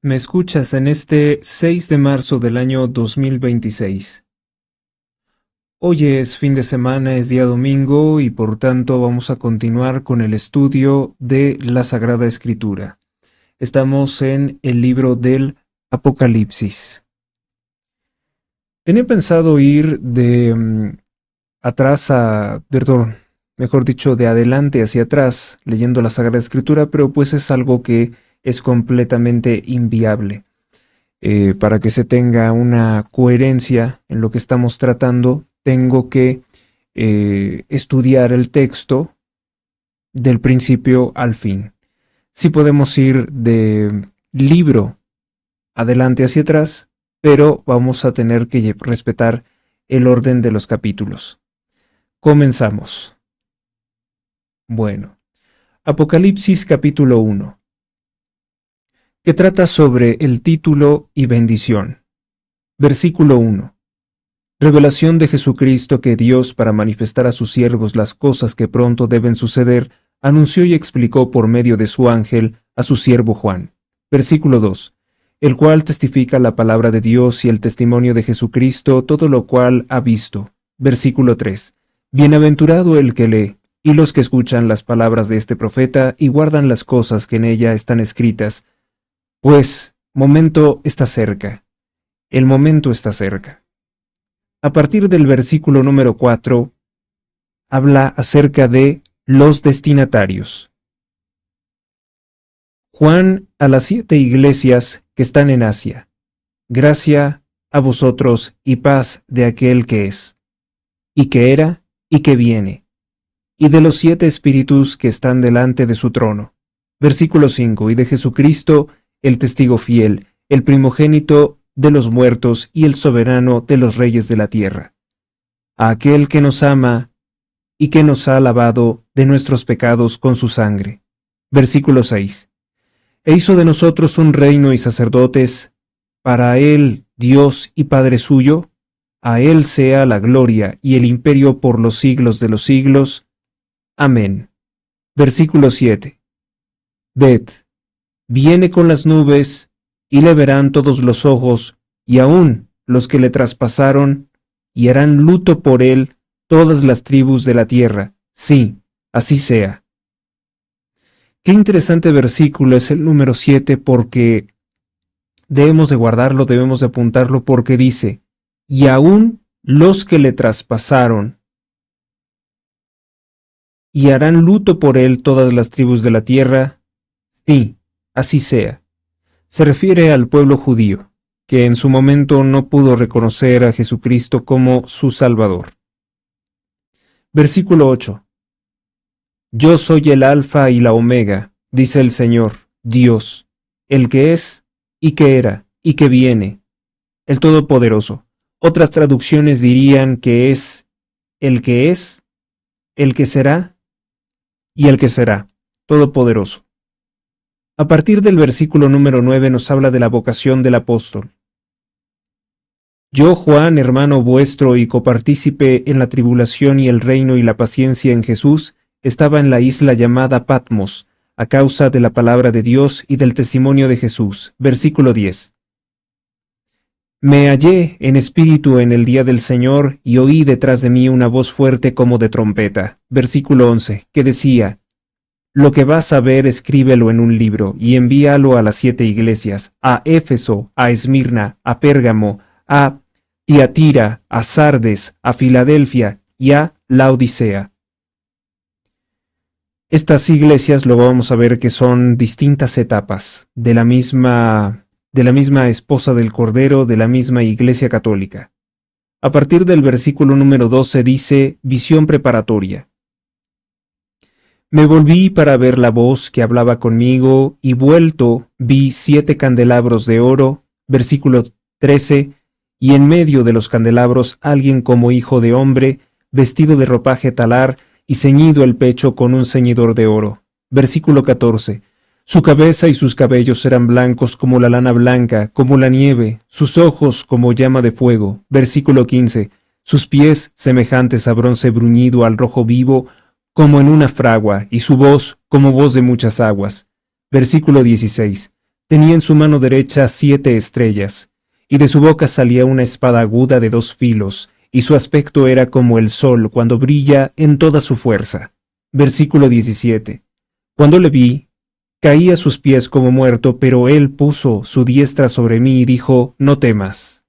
Me escuchas en este 6 de marzo del año 2026. Hoy es fin de semana, es día domingo y por tanto vamos a continuar con el estudio de la Sagrada Escritura. Estamos en el libro del Apocalipsis. Tenía pensado ir de atrás mejor dicho, de adelante hacia atrás, leyendo la Sagrada Escritura, pero pues es algo que es completamente inviable. Para que se tenga una coherencia en lo que estamos tratando, tengo que estudiar el texto del principio al fin. Sí podemos ir de libro adelante hacia atrás, pero vamos a tener que respetar el orden de los capítulos. Comenzamos. Bueno, Apocalipsis capítulo 1. Que trata sobre el título y bendición. Versículo 1. Revelación de Jesucristo que Dios, para manifestar a sus siervos las cosas que pronto deben suceder, anunció y explicó por medio de su ángel a su siervo Juan. Versículo 2. El cual testifica la palabra de Dios y el testimonio de Jesucristo, todo lo cual ha visto. Versículo 3. Bienaventurado el que lee, y los que escuchan las palabras de este profeta y guardan las cosas que en ella están escritas, pues, momento está cerca. El momento está cerca. A partir del versículo número 4, habla acerca de los destinatarios. Juan a las 7 iglesias que están en Asia. Gracia a vosotros y paz de aquel que es, y que era, y que viene, y de los 7 espíritus que están delante de su trono. Versículo 5, y de Jesucristo, el testigo fiel, el primogénito de los muertos y el soberano de los reyes de la tierra. A aquel que nos ama y que nos ha lavado de nuestros pecados con su sangre. Versículo 6. E hizo de nosotros un reino y sacerdotes, para él, Dios y Padre suyo, a él sea la gloria y el imperio por los siglos de los siglos. Amén. Versículo 7. Ved, viene con las nubes, y le verán todos los ojos, y aun los que le traspasaron, y harán luto por él todas las tribus de la tierra. Sí, así sea. Qué interesante versículo es el número 7 porque debemos de guardarlo, debemos de apuntarlo porque dice, y aun los que le traspasaron, y harán luto por él todas las tribus de la tierra. Sí, así sea. Se refiere al pueblo judío, que en su momento no pudo reconocer a Jesucristo como su Salvador. Versículo 8. Yo soy el Alfa y la Omega, dice el Señor, Dios, el que es, y que era, y que viene, el Todopoderoso. Otras traducciones dirían que es, el que será, y el que será, Todopoderoso. A partir del versículo número 9 nos habla de la vocación del apóstol. Yo, Juan, hermano vuestro y copartícipe en la tribulación y el reino y la paciencia en Jesús, estaba en la isla llamada Patmos, a causa de la palabra de Dios y del testimonio de Jesús. Versículo 10. Me hallé en espíritu en el día del Señor y oí detrás de mí una voz fuerte como de trompeta. Versículo 11, que decía, lo que vas a ver escríbelo en un libro y envíalo a las 7 iglesias, a Éfeso, a Esmirna, a Pérgamo, a Tiatira, a Sardes, a Filadelfia y a Laodicea. Estas iglesias lo vamos a ver que son distintas etapas de la misma esposa del Cordero, de la misma Iglesia Católica. A partir del versículo número 12 dice, visión preparatoria. Me volví para ver la voz que hablaba conmigo, y vuelto vi 7 candelabros de oro, versículo 13, y en medio de los candelabros alguien como hijo de hombre, vestido de ropaje talar, y ceñido el pecho con un ceñidor de oro. Versículo 14. Su cabeza y sus cabellos eran blancos como la lana blanca, como la nieve, sus ojos como llama de fuego. Versículo 15. Sus pies semejantes a bronce bruñido al rojo vivo, como en una fragua, y su voz como voz de muchas aguas. Versículo 16. Tenía en su mano derecha 7 estrellas, y de su boca salía una espada aguda de 2 filos, y su aspecto era como el sol cuando brilla en toda su fuerza. Versículo 17. Cuando le vi, caí a sus pies como muerto, pero él puso su diestra sobre mí y dijo, no temas.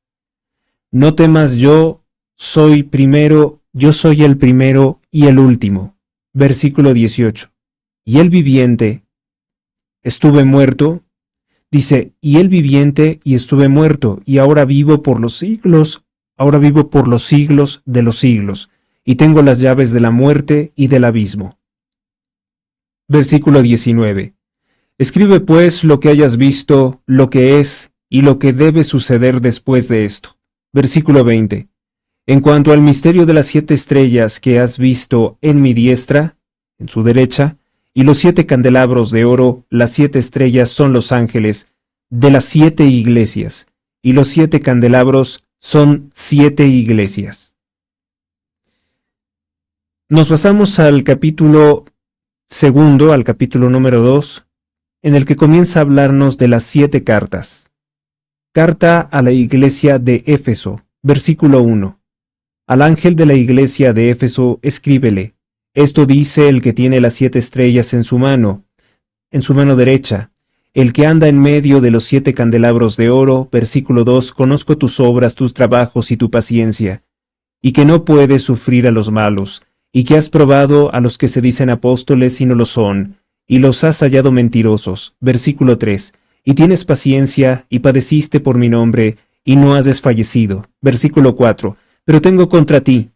No temas, yo soy el primero y el último. Versículo 18. Y el viviente, estuve muerto, dice, y el viviente y estuve muerto, y ahora vivo por los siglos de los siglos, y tengo las llaves de la muerte y del abismo. Versículo 19. Escribe pues lo que hayas visto, lo que es y lo que debe suceder después de esto. Versículo 20. En cuanto al misterio de las 7 estrellas que has visto en mi diestra, en su derecha, y los 7 candelabros de oro, las 7 estrellas son los ángeles de las 7 iglesias, y los 7 candelabros son 7 iglesias. Nos pasamos al capítulo segundo, al capítulo número 2, en el que comienza a hablarnos de las 7 cartas. Carta a la iglesia de Éfeso, versículo 1. Al ángel de la iglesia de Éfeso escríbele, esto dice el que tiene las 7 estrellas en su mano derecha, el que anda en medio de los 7 candelabros de oro, versículo 2, conozco tus obras, tus trabajos y tu paciencia, y que no puedes sufrir a los malos, y que has probado a los que se dicen apóstoles y no lo son, y los has hallado mentirosos, versículo 3, y tienes paciencia, y padeciste por mi nombre, y no has desfallecido, versículo 4, pero tengo contra ti,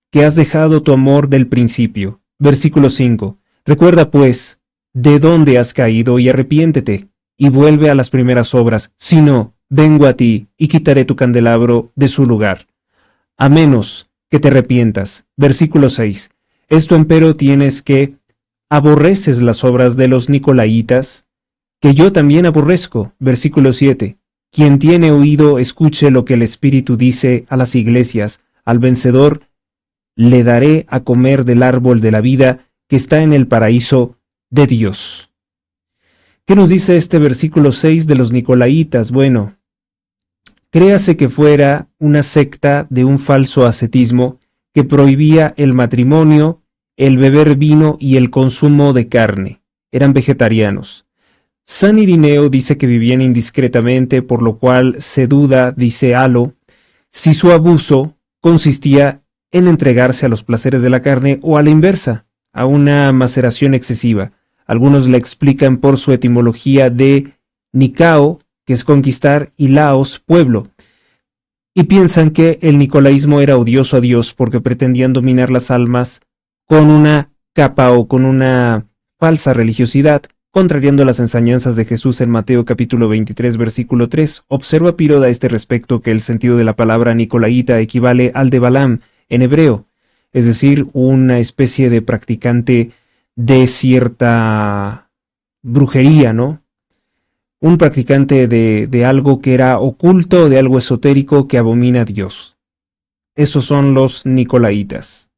que has dejado tu amor del principio, versículo 5, recuerda pues, de dónde has caído y arrepiéntete, y vuelve a las primeras obras, si no, vengo a ti y quitaré tu candelabro de su lugar. A menos que te arrepientas. Versículo 6. Esto empero tienes que aborreces las obras de los nicolaitas, que yo también aborrezco. Versículo 7. Quien tiene oído, escuche lo que el Espíritu dice a las iglesias. Al vencedor le daré a comer del árbol de la vida que está en el paraíso de Dios. ¿Qué nos dice este versículo 6 de los nicolaitas? Bueno, créase que fuera una secta de un falso ascetismo que prohibía el matrimonio, el beber vino y el consumo de carne. Eran vegetarianos. San Irineo dice que vivían indiscretamente, por lo cual se duda, dice Halo, si su abuso consistía en entregarse a los placeres de la carne o a la inversa, a una maceración excesiva. Algunos la explican por su etimología de Nicao, que es conquistar, y Laos, pueblo, y piensan que el nicolaísmo era odioso a Dios porque pretendían dominar las almas con una capa o con una falsa religiosidad, contrariando las enseñanzas de Jesús en Mateo capítulo 23, versículo 3. Observa Piroda a este respecto que el sentido de la palabra nicolaíta equivale al de Balaam en hebreo, es decir, una especie de practicante de cierta brujería, ¿no? Un practicante de algo que era oculto, de algo esotérico que abomina a Dios. Esos son los nicolaitas.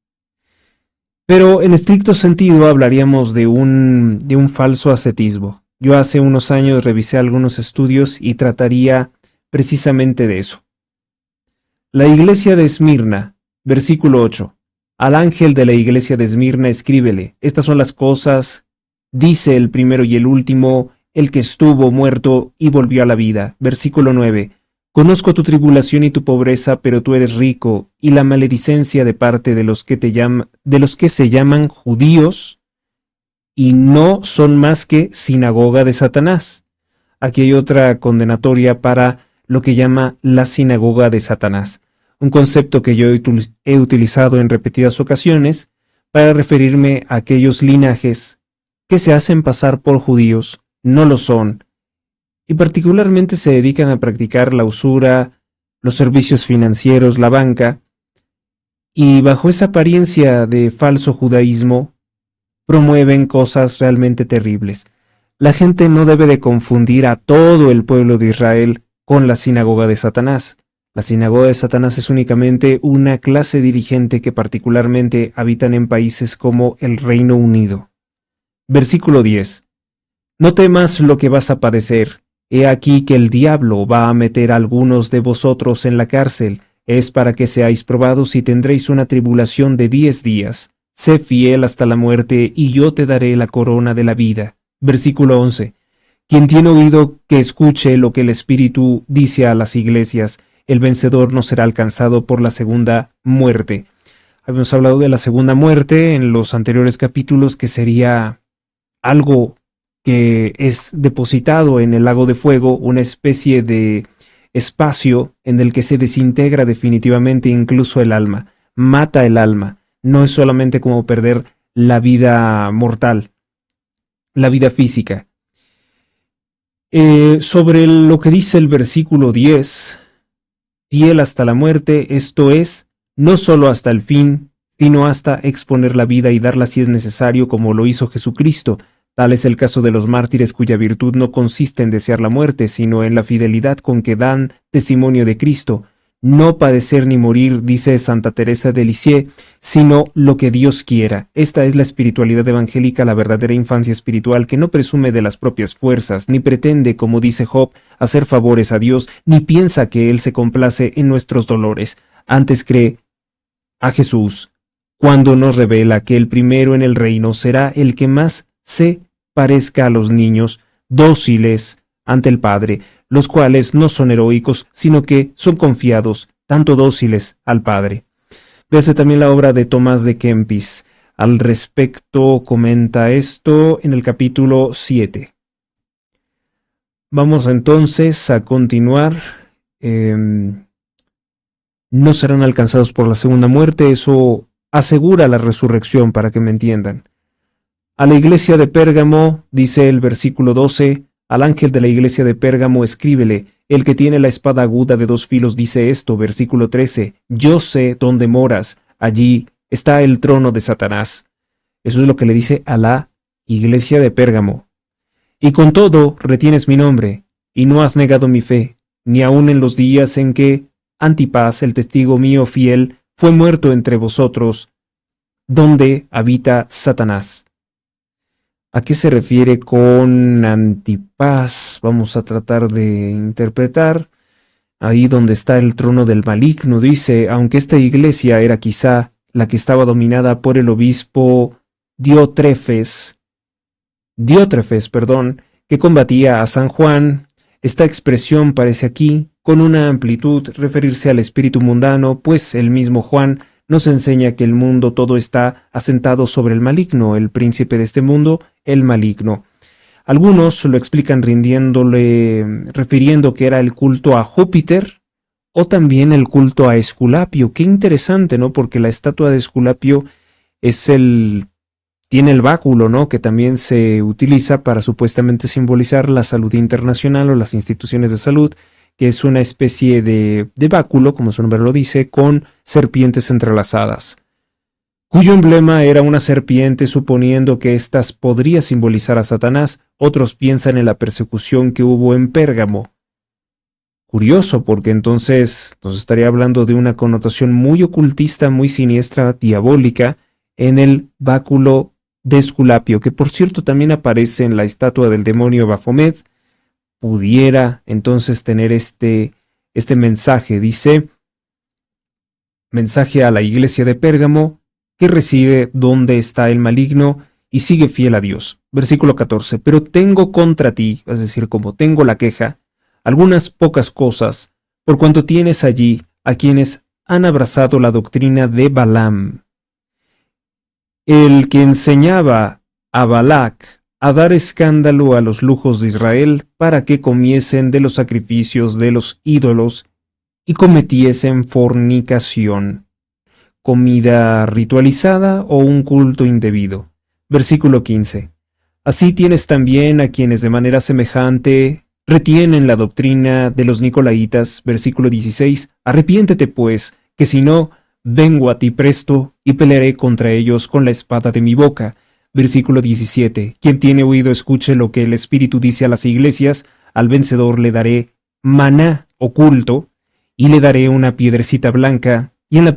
Pero en estricto sentido hablaríamos de un falso ascetismo. Yo hace unos años revisé algunos estudios y trataría precisamente de eso. La iglesia de Esmirna, versículo 8. Al ángel de la iglesia de Esmirna escríbele, estas son las cosas, dice el primero y el último, el que estuvo muerto y volvió a la vida. Versículo 9. Conozco tu tribulación y tu pobreza, pero tú eres rico, y la maledicencia de parte de los que se llaman judíos, y no son más que sinagoga de Satanás. Aquí hay otra condenatoria para lo que llama la sinagoga de Satanás, un concepto que yo he utilizado en repetidas ocasiones para referirme a aquellos linajes que se hacen pasar por judíos, no lo son, y particularmente se dedican a practicar la usura, los servicios financieros, la banca, y bajo esa apariencia de falso judaísmo promueven cosas realmente terribles. La gente no debe de confundir a todo el pueblo de Israel con la sinagoga de Satanás. La sinagoga de Satanás es únicamente una clase dirigente que particularmente habitan en países como el Reino Unido. Versículo 10. No temas lo que vas a padecer. He aquí que el diablo va a meter a algunos de vosotros en la cárcel, es para que seáis probados y tendréis una tribulación de 10 días. Sé fiel hasta la muerte, y yo te daré la corona de la vida. Versículo 11. Quien tiene oído, que escuche lo que el Espíritu dice a las iglesias. El vencedor no será alcanzado por la segunda muerte. Habíamos hablado de la segunda muerte en los anteriores capítulos, que sería algo que es depositado en el lago de fuego, una especie de espacio en el que se desintegra definitivamente incluso el alma, mata el alma. No es solamente como perder la vida mortal, la vida física. Sobre lo que dice el versículo 10, fiel hasta la muerte, esto es, no solo hasta el fin, sino hasta exponer la vida y darla si es necesario, como lo hizo Jesucristo. Tal es el caso de los mártires, cuya virtud no consiste en desear la muerte, sino en la fidelidad con que dan testimonio de Cristo. No padecer ni morir, dice Santa Teresa de Lisieux, sino lo que Dios quiera. Esta es la espiritualidad evangélica, la verdadera infancia espiritual, que no presume de las propias fuerzas, ni pretende, como dice Job, hacer favores a Dios, ni piensa que Él se complace en nuestros dolores. Antes cree a Jesús, cuando nos revela que el primero en el reino será el que más se parezca a los niños, dóciles ante el Padre, los cuales no son heroicos, sino que son confiados, tanto dóciles al Padre. Véase también la obra de Tomás de Kempis. Al respecto comenta esto en el capítulo 7. Vamos entonces a continuar. No serán alcanzados por la segunda muerte, eso asegura la resurrección, para que me entiendan. A la iglesia de Pérgamo, dice el versículo 12, al ángel de la iglesia de Pérgamo escríbele, el que tiene la espada aguda de 2 filos dice esto, versículo 13, yo sé dónde moras, allí está el trono de Satanás. Eso es lo que le dice a la iglesia de Pérgamo. Y con todo retienes mi nombre, y no has negado mi fe, ni aun en los días en que Antipas, el testigo mío fiel, fue muerto entre vosotros, donde habita Satanás. ¿A qué se refiere con Antipas? Vamos a tratar de interpretar. Ahí donde está el trono del maligno, dice, aunque esta iglesia era quizá la que estaba dominada por el obispo Diótrefes, que combatía a San Juan, esta expresión parece aquí, con una amplitud, referirse al espíritu mundano, pues el mismo Juan nos enseña que el mundo todo está asentado sobre el maligno, el príncipe de este mundo, el maligno. Algunos lo explican refiriendo que era el culto a Júpiter, o también el culto a Esculapio. Qué interesante, ¿no? Porque la estatua de Esculapio tiene el báculo, ¿no? Que también se utiliza para supuestamente simbolizar la salud internacional o las instituciones de salud, que es una especie de báculo, como su nombre lo dice, con serpientes entrelazadas, cuyo emblema era una serpiente, suponiendo que éstas podría simbolizar a Satanás. Otros piensan en la persecución que hubo en Pérgamo. Curioso, porque entonces nos estaría hablando de una connotación muy ocultista, muy siniestra, diabólica, en el báculo de Esculapio, que por cierto también aparece en la estatua del demonio Baphomet. Pudiera entonces tener este mensaje. Dice, mensaje a la iglesia de Pérgamo, que recibe dónde está el maligno y sigue fiel a Dios. Versículo 14, pero tengo contra ti, es decir, como tengo la queja, algunas pocas cosas, por cuanto tienes allí a quienes han abrazado la doctrina de Balaam, el que enseñaba a Balac a dar escándalo a los lujos de Israel para que comiesen de los sacrificios de los ídolos y cometiesen fornicación, comida ritualizada o un culto indebido. Versículo 15. Así tienes también a quienes de manera semejante retienen la doctrina de los nicolaítas. Versículo 16. Arrepiéntete pues, que si no, vengo a ti presto y pelearé contra ellos con la espada de mi boca. Versículo 17. Quien tiene oído escuche lo que el Espíritu dice a las iglesias. Al vencedor le daré maná oculto y le daré una piedrecita blanca, y en la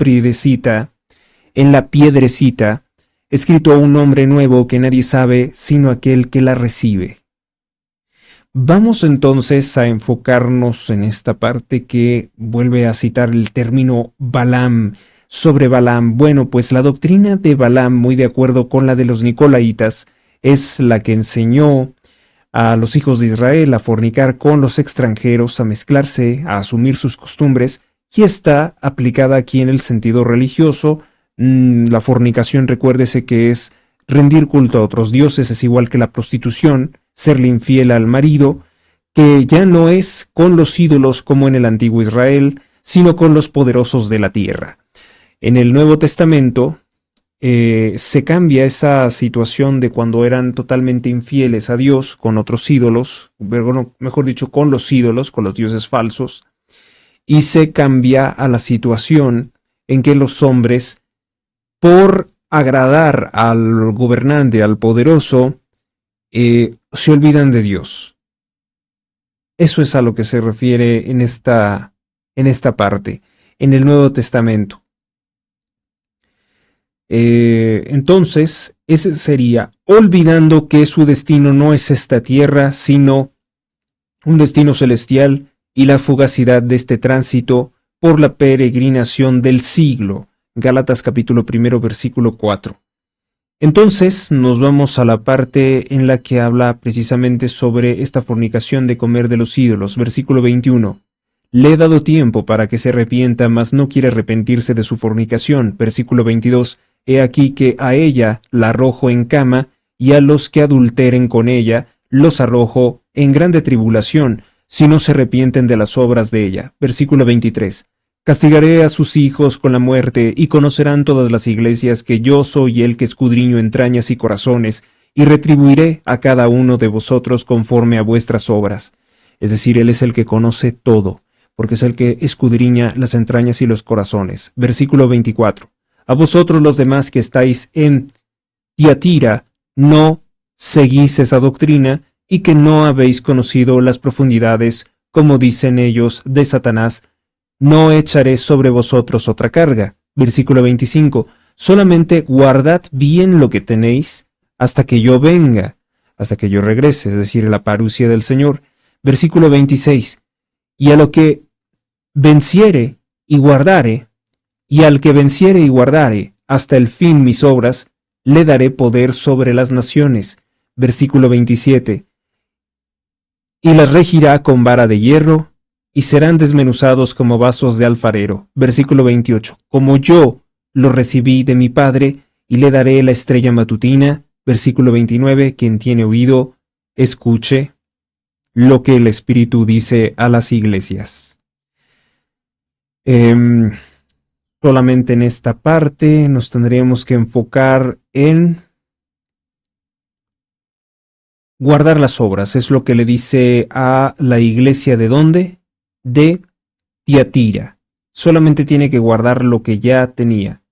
piedrecita, escrito un nombre nuevo que nadie sabe sino aquel que la recibe. Vamos entonces a enfocarnos en esta parte que vuelve a citar el término Balaam. Sobre Balaam, bueno, pues la doctrina de Balaam, muy de acuerdo con la de los Nicolaitas, es la que enseñó a los hijos de Israel a fornicar con los extranjeros, a mezclarse, a asumir sus costumbres, y está aplicada aquí en el sentido religioso. La fornicación, recuérdese que es rendir culto a otros dioses, es igual que la prostitución, serle infiel al marido, que ya no es con los ídolos como en el antiguo Israel, sino con los poderosos de la tierra. En el Nuevo Testamento se cambia esa situación de cuando eran totalmente infieles a Dios con otros ídolos, mejor dicho, con los ídolos, con los dioses falsos, y se cambia a la situación en que los hombres, por agradar al gobernante, al poderoso, se olvidan de Dios. Eso es a lo que se refiere en esta parte, en el Nuevo Testamento. Entonces, ese sería olvidando que su destino no es esta tierra, sino un destino celestial y la fugacidad de este tránsito por la peregrinación del siglo. Gálatas capítulo 1, versículo 4. Entonces nos vamos a la parte en la que habla precisamente sobre esta fornicación de comer de los ídolos. Versículo 21. Le he dado tiempo para que se arrepienta, mas no quiere arrepentirse de su fornicación. Versículo 22. He aquí que a ella la arrojo en cama, y a los que adulteren con ella los arrojo en grande tribulación, si no se arrepienten de las obras de ella. Versículo 23. Castigaré a sus hijos con la muerte, y conocerán todas las iglesias que yo soy el que escudriño entrañas y corazones, y retribuiré a cada uno de vosotros conforme a vuestras obras. Es decir, Él es el que conoce todo, porque es el que escudriña las entrañas y los corazones. Versículo 24. A vosotros los demás que estáis en Tiatira, no seguís esa doctrina, y que no habéis conocido las profundidades, como dicen ellos, de Satanás, no echaré sobre vosotros otra carga. Versículo 25. Solamente guardad bien lo que tenéis hasta que yo venga, hasta que yo regrese, es decir, la parusia del Señor. Versículo 26. Y a lo que venciere y guardare, y al que venciere y guardare hasta el fin mis obras, le daré poder sobre las naciones. Versículo 27. Y las regirá con vara de hierro, y serán desmenuzados como vasos de alfarero. Versículo 28. Como yo lo recibí de mi Padre, y le daré la estrella matutina. Versículo 29. Quien tiene oído, escuche lo que el Espíritu dice a las iglesias. Solamente en esta parte nos tendríamos que enfocar en guardar las obras. Es lo que le dice a la iglesia de ¿dónde? De Tiatira. Solamente tiene que guardar lo que ya tenía.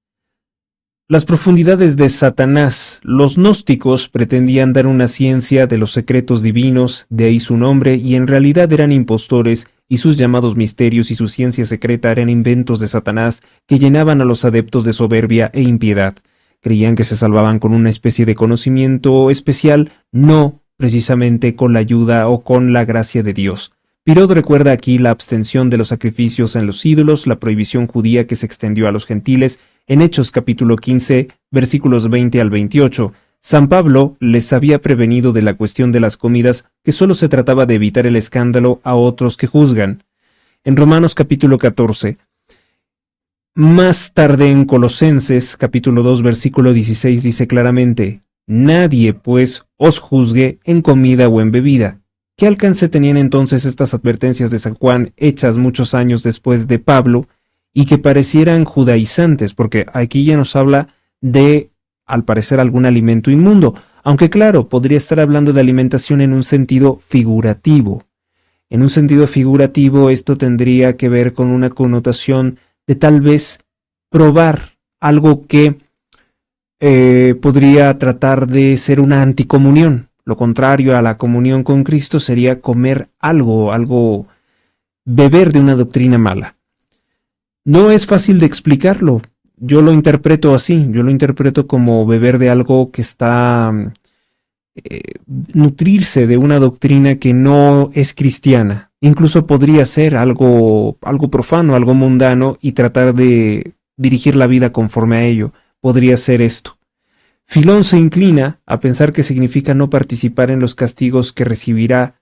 Las profundidades de Satanás. Los gnósticos pretendían dar una ciencia de los secretos divinos, de ahí su nombre, y en realidad eran impostores, y sus llamados misterios y su ciencia secreta eran inventos de Satanás que llenaban a los adeptos de soberbia e impiedad. Creían que se salvaban con una especie de conocimiento especial, no precisamente con la ayuda o con la gracia de Dios. Pirot recuerda aquí la abstención de los sacrificios en los ídolos, la prohibición judía que se extendió a los gentiles, en Hechos capítulo 15, versículos 20 al 28. San Pablo les había prevenido de la cuestión de las comidas, que solo se trataba de evitar el escándalo a otros que juzgan. En Romanos capítulo 14. Más tarde en Colosenses capítulo 2 versículo 16 dice claramente: Nadie pues os juzgue en comida o en bebida. ¿Qué alcance tenían entonces estas advertencias de San Juan, hechas muchos años después de Pablo, y que parecieran judaizantes? Porque aquí ya nos habla de, al parecer, algún alimento inmundo, aunque claro, podría estar hablando de alimentación en un sentido figurativo. En un sentido figurativo, esto tendría que ver con una connotación de tal vez probar algo que podría tratar de ser una anticomunión. Lo contrario a la comunión con Cristo sería comer algo, beber de una doctrina mala. No es fácil de explicarlo. Yo lo interpreto así, yo lo interpreto como beber de algo que está nutrirse de una doctrina que no es cristiana. Incluso podría ser algo profano, algo mundano, y tratar de dirigir la vida conforme a ello. Podría ser esto. Filón se inclina a pensar que significa no participar en los castigos que recibirá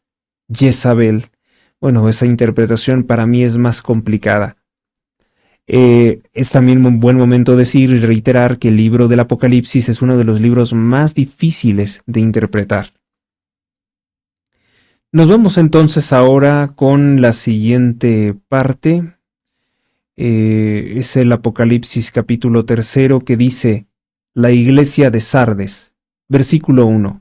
Jezabel. Bueno, esa interpretación para mí es más complicada. Es también un buen momento decir y reiterar que el libro del Apocalipsis es uno de los libros más difíciles de interpretar. Nos vamos entonces ahora con la siguiente parte. Es el Apocalipsis capítulo 3 que dice: La iglesia de Sardes, versículo 1.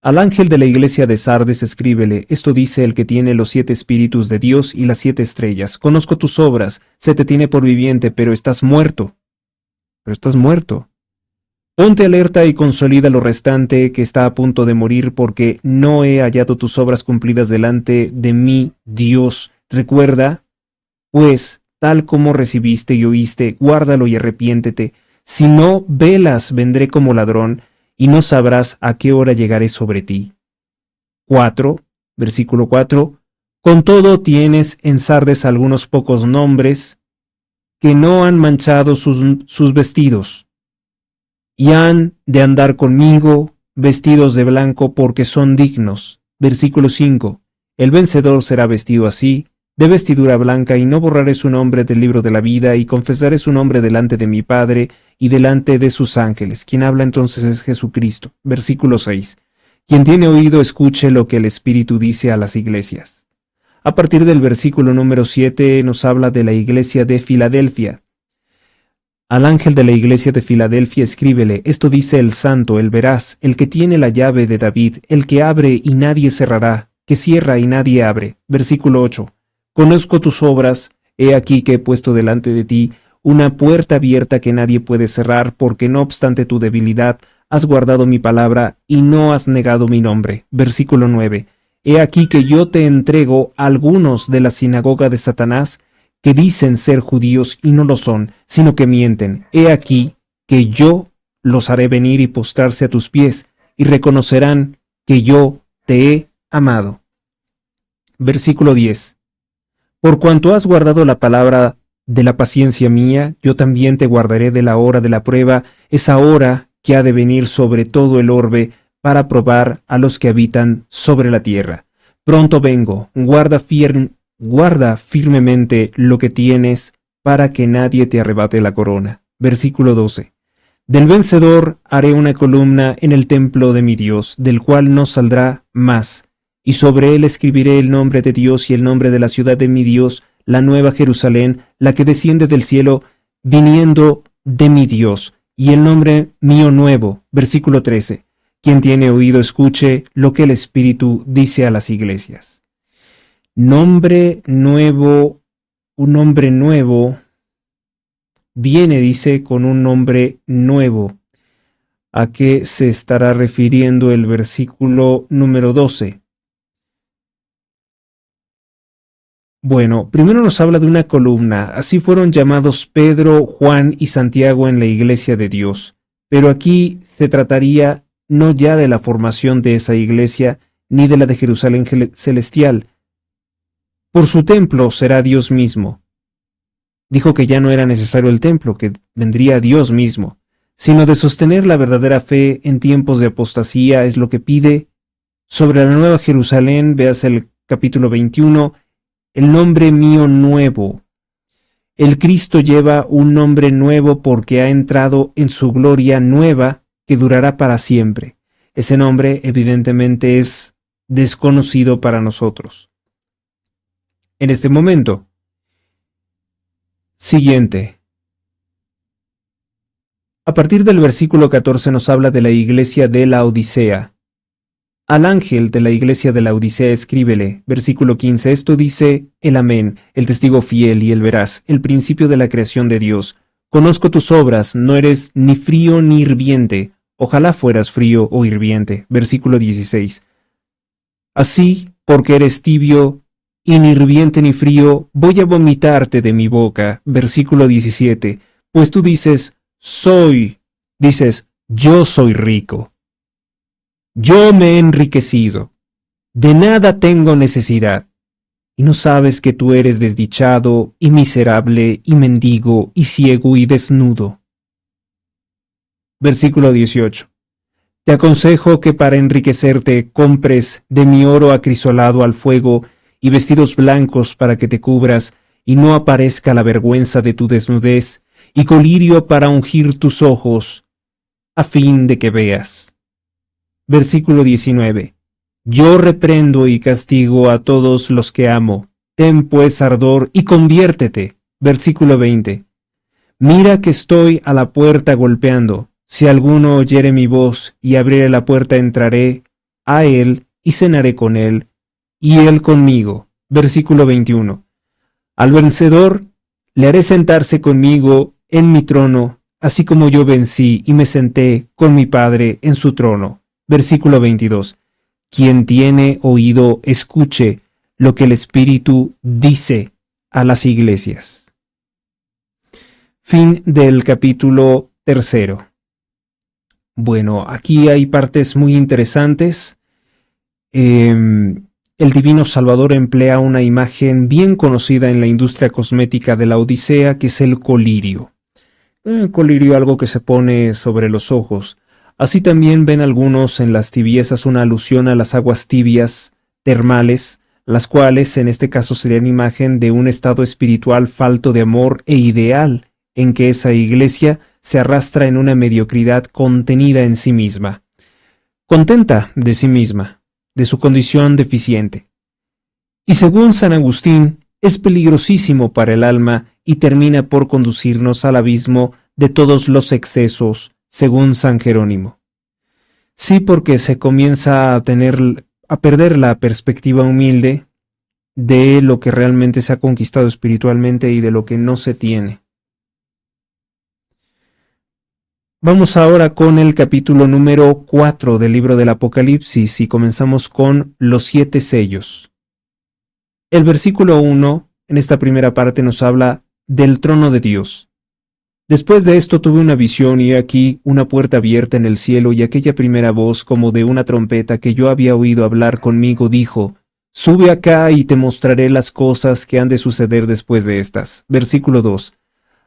Al ángel de la iglesia de Sardes escríbele: esto dice el que tiene los 7 espíritus de Dios y las 7 estrellas. Conozco tus obras, se te tiene por viviente, pero estás muerto. Ponte alerta y consolida lo restante que está a punto de morir, porque no he hallado tus obras cumplidas delante de mi Dios. Recuerda, pues, tal como recibiste y oíste, guárdalo y arrepiéntete. Si no velas, vendré como ladrón, y no sabrás a qué hora llegaré sobre ti. 4, versículo 4. Con todo tienes en Sardes algunos pocos nombres que no han manchado sus vestidos, y han de andar conmigo vestidos de blanco porque son dignos. Versículo 5. El vencedor será vestido así, de vestidura blanca, y no borraré su nombre del libro de la vida, y confesaré su nombre delante de mi Padre y delante de sus ángeles. Quien habla entonces es Jesucristo. Versículo 6. Quien tiene oído escuche lo que el Espíritu dice a las iglesias. A partir del versículo número 7 nos habla de la iglesia de Filadelfia. Al ángel de la iglesia de Filadelfia escríbele: esto dice el santo, el veraz, el que tiene la llave de David, el que abre y nadie cerrará, que cierra y nadie abre. Versículo 8. Conozco tus obras, he aquí que he puesto delante de ti una puerta abierta que nadie puede cerrar, porque no obstante tu debilidad, has guardado mi palabra y no has negado mi nombre. Versículo 9. He aquí que yo te entrego a algunos de la sinagoga de Satanás, que dicen ser judíos y no lo son, sino que mienten. He aquí que yo los haré venir y postrarse a tus pies, y reconocerán que yo te he amado. Versículo 10. Por cuanto has guardado la palabra de la paciencia mía, yo también te guardaré de la hora de la prueba, esa hora que ha de venir sobre todo el orbe, para probar a los que habitan sobre la tierra. Pronto vengo, guarda firmemente lo que tienes, para que nadie te arrebate la corona. Versículo 12. Del vencedor haré una columna en el templo de mi Dios, del cual no saldrá más, y sobre él escribiré el nombre de Dios y el nombre de la ciudad de mi Dios, la nueva Jerusalén, la que desciende del cielo, viniendo de mi Dios, y el nombre mío nuevo. Versículo 13. Quien tiene oído escuche lo que el Espíritu dice a las iglesias. Nombre nuevo, un nombre nuevo, viene, dice, con un nombre nuevo. ¿A qué se estará refiriendo el versículo número 12? Bueno, primero nos habla de una columna. Así fueron llamados Pedro, Juan y Santiago en la iglesia de Dios. Pero aquí se trataría no ya de la formación de esa iglesia, ni de la de Jerusalén celestial. Por su templo será Dios mismo. Dijo que ya no era necesario el templo, que vendría Dios mismo, sino de sostener la verdadera fe en tiempos de apostasía es lo que pide. Sobre la nueva Jerusalén, veas el capítulo 21, el nombre mío nuevo. El Cristo lleva un nombre nuevo porque ha entrado en su gloria nueva que durará para siempre. Ese nombre evidentemente es desconocido para nosotros. En este momento. Siguiente. A partir del versículo 14 nos habla de la iglesia de la Odisea. Al ángel de la iglesia de la Odisea escríbele, versículo 15, esto dice el Amén, el testigo fiel y el veraz, el principio de la creación de Dios. Conozco tus obras, no eres ni frío ni hirviente, ojalá fueras frío o hirviente. Versículo 16. Así, porque eres tibio y ni hirviente ni frío, voy a vomitarte de mi boca. Versículo 17. Pues tú dices, yo soy rico. Yo me he enriquecido, de nada tengo necesidad, y no sabes que tú eres desdichado y miserable y mendigo y ciego y desnudo. Versículo 18. Te aconsejo que para enriquecerte compres de mi oro acrisolado al fuego y vestidos blancos para que te cubras y no aparezca la vergüenza de tu desnudez, y colirio para ungir tus ojos, a fin de que veas. Versículo 19. Yo reprendo y castigo a todos los que amo. Ten pues ardor y conviértete. Versículo 20. Mira que estoy a la puerta golpeando. Si alguno oyere mi voz y abriere la puerta, entraré a él y cenaré con él, y él conmigo. Versículo 21. Al vencedor le haré sentarse conmigo en mi trono, así como yo vencí y me senté con mi Padre en su trono. Versículo 22. Quien tiene oído, escuche lo que el Espíritu dice a las iglesias. Fin del capítulo 3. Bueno, aquí hay partes muy interesantes. El Divino Salvador emplea una imagen bien conocida en la industria cosmética de la Odisea, que es el colirio. Colirio, algo que se pone sobre los ojos. Así también ven algunos en las tibiezas una alusión a las aguas tibias termales, las cuales en este caso serían imagen de un estado espiritual falto de amor e ideal, en que esa iglesia se arrastra en una mediocridad contenida en sí misma, contenta de sí misma, de su condición deficiente. Y según San Agustín, es peligrosísimo para el alma y termina por conducirnos al abismo de todos los excesos, según San Jerónimo. Sí, porque se comienza a perder la perspectiva humilde de lo que realmente se ha conquistado espiritualmente y de lo que no se tiene. Vamos ahora con el capítulo número 4 del libro del Apocalipsis y comenzamos con los 7 sellos. El versículo 1, en esta primera parte, nos habla del trono de Dios. Después de esto tuve una visión y he aquí una puerta abierta en el cielo, y aquella primera voz como de una trompeta que yo había oído hablar conmigo dijo: Sube acá y te mostraré las cosas que han de suceder después de estas. Versículo 2.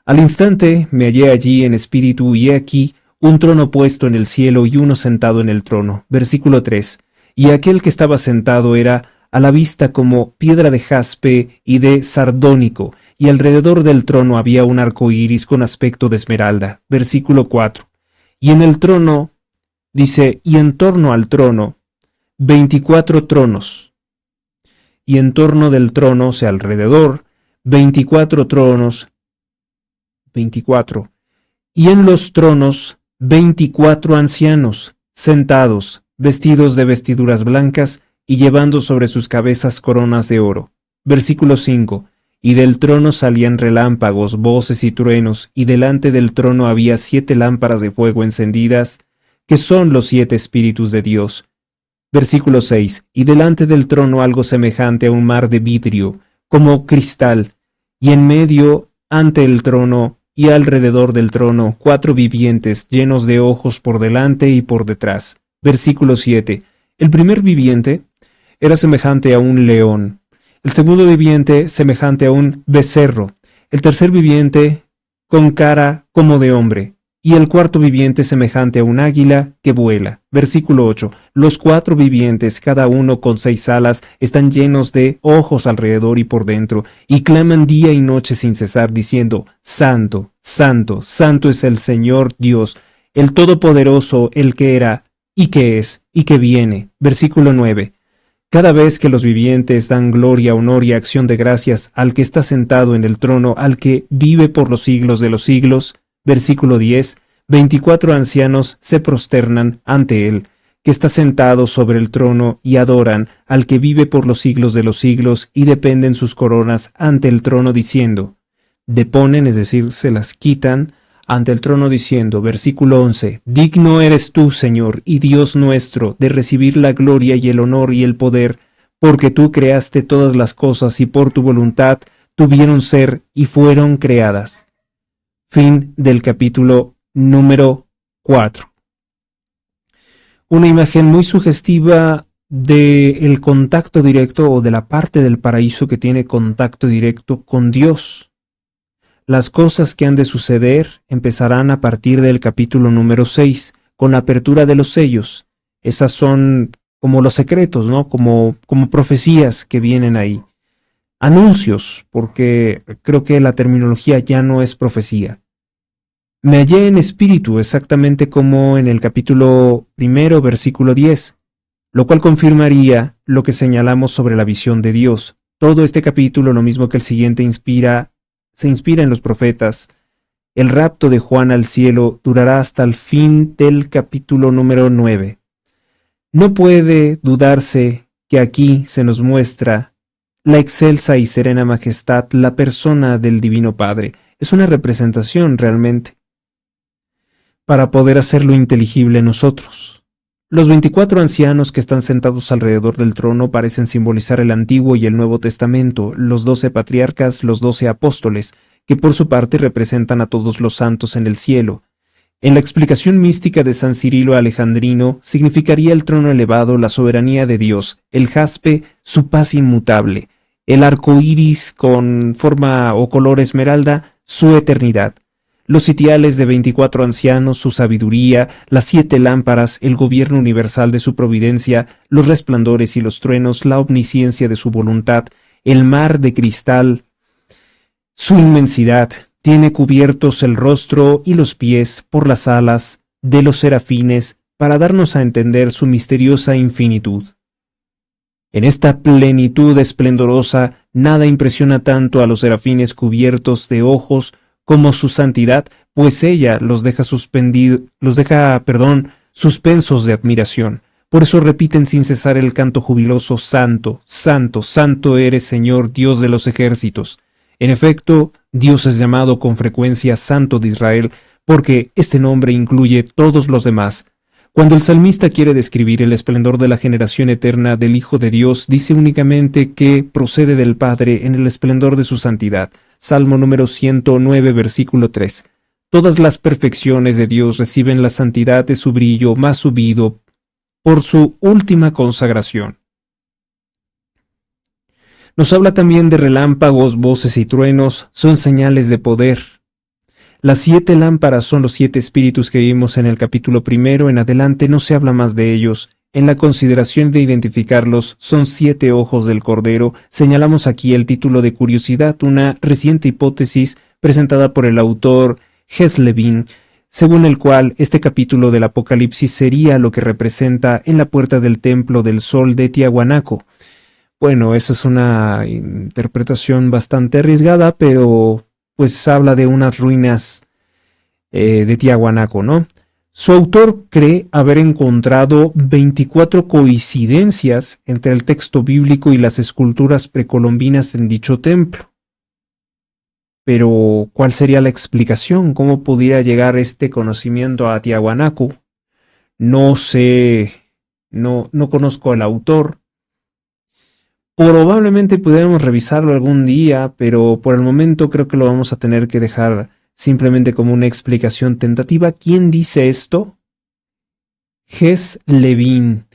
Al instante me hallé allí en espíritu, y he aquí un trono puesto en el cielo y uno sentado en el trono. Versículo 3. Y aquel que estaba sentado era a la vista como piedra de jaspe y de sardónico, y alrededor del trono había un arco iris con aspecto de esmeralda. Versículo 4. Y en el trono, dice, y en torno al trono, 24 tronos. Y en torno del trono, o sea, alrededor, 24 tronos, 24. Y en los tronos, 24 ancianos, sentados, vestidos de vestiduras blancas, y llevando sobre sus cabezas coronas de oro. Versículo 5. Y del trono salían relámpagos, voces y truenos, y delante del trono había 7 lámparas de fuego encendidas, que son los 7 espíritus de Dios. Versículo 6. Y delante del trono algo semejante a un mar de vidrio, como cristal, y en medio, ante el trono, y alrededor del trono, 4 vivientes llenos de ojos por delante y por detrás. Versículo 7. El primer viviente era semejante a un león, el segundo viviente semejante a un becerro, el tercer viviente con cara como de hombre, y el cuarto viviente semejante a un águila que vuela. Versículo 8. Los 4 vivientes, cada uno con 6 alas, están llenos de ojos alrededor y por dentro, y claman día y noche sin cesar, diciendo: Santo, Santo, Santo es el Señor Dios, el Todopoderoso, el que era, y que es, y que viene. Versículo 9. Cada vez que los vivientes dan gloria, honor y acción de gracias al que está sentado en el trono, al que vive por los siglos de los siglos. Versículo 10. 24 ancianos se prosternan ante él, que está sentado sobre el trono, y adoran al que vive por los siglos de los siglos, y dependen sus coronas ante el trono diciendo, deponen, es decir, se las quitan, ante el trono diciendo, versículo 11, digno eres tú, Señor, y Dios nuestro, de recibir la gloria y el honor y el poder, porque tú creaste todas las cosas y por tu voluntad tuvieron ser y fueron creadas. Fin del capítulo número 4. una imagen muy sugestiva del contacto directo o de la parte del paraíso que tiene contacto directo con Dios. Las cosas que han de suceder empezarán a partir del capítulo número 6, con la apertura de los sellos. Esas son como los secretos, ¿no? Como profecías que vienen ahí. Anuncios, porque creo que la terminología ya no es profecía. Me hallé en espíritu, exactamente como en el capítulo 1, versículo 10, lo cual confirmaría lo que señalamos sobre la visión de Dios. Todo este capítulo, lo mismo que el siguiente, se inspira en los profetas. El rapto de Juan al cielo durará hasta el fin del capítulo número 9. No puede dudarse que aquí se nos muestra la excelsa y serena majestad, la persona del Divino Padre. Es una representación realmente, para poder hacerlo inteligible en nosotros. Los 24 ancianos que están sentados alrededor del trono parecen simbolizar el Antiguo y el Nuevo Testamento, los 12 patriarcas, los 12 apóstoles, que por su parte representan a todos los santos en el cielo. En la explicación mística de San Cirilo Alejandrino, significaría el trono elevado, la soberanía de Dios, el jaspe, su paz inmutable, el arco iris con forma o color esmeralda, su eternidad. Los sitiales de 24 ancianos, su sabiduría, las 7 lámparas, el gobierno universal de su providencia, los resplandores y los truenos, la omnisciencia de su voluntad, el mar de cristal, su inmensidad, tiene cubiertos el rostro y los pies por las alas de los serafines para darnos a entender su misteriosa infinitud. En esta plenitud esplendorosa, nada impresiona tanto a los serafines cubiertos de ojos como su santidad, pues ella los deja suspensos de admiración. Por eso repiten sin cesar el canto jubiloso: Santo, Santo, Santo eres, Señor, Dios de los ejércitos. En efecto, Dios es llamado con frecuencia Santo de Israel, porque este nombre incluye todos los demás. Cuando el salmista quiere describir el esplendor de la generación eterna del Hijo de Dios, dice únicamente que procede del Padre en el esplendor de su santidad. Salmo número 109, versículo 3. Todas las perfecciones de Dios reciben la santidad de su brillo más subido por su última consagración. Nos habla también de relámpagos, voces y truenos, son señales de poder. Las 7 lámparas son los 7 espíritus que vimos en el capítulo 1, en adelante no se habla más de ellos. En la consideración de identificarlos, son 7 ojos del Cordero. Señalamos aquí el título de curiosidad, una reciente hipótesis presentada por el autor Heslevin, según el cual este capítulo del Apocalipsis sería lo que representa en la puerta del templo del sol de Tiahuanaco. Bueno, esa es una interpretación bastante arriesgada, pero pues habla de unas ruinas de Tiahuanaco, ¿no? Su autor cree haber encontrado 24 coincidencias entre el texto bíblico y las esculturas precolombinas en dicho templo. Pero, ¿cuál sería la explicación? ¿Cómo pudiera llegar este conocimiento a Tiahuanaco? No sé, no conozco al autor. Probablemente pudiéramos revisarlo algún día, pero por el momento creo que lo vamos a tener que dejar simplemente como una explicación tentativa. ¿Quién dice esto? Heslevin.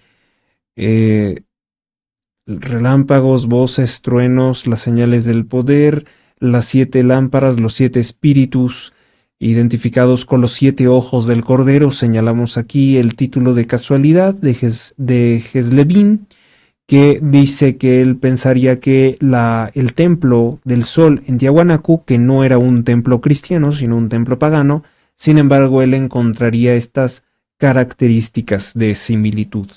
Relámpagos, voces, truenos, las señales del poder, las 7 lámparas, los 7 espíritus, identificados con los 7 ojos del Cordero. Señalamos aquí el título de casualidad de Heslevin, que dice que él pensaría que el templo del sol en Tiahuanaco, que no era un templo cristiano, sino un templo pagano, sin embargo, él encontraría estas características de similitud.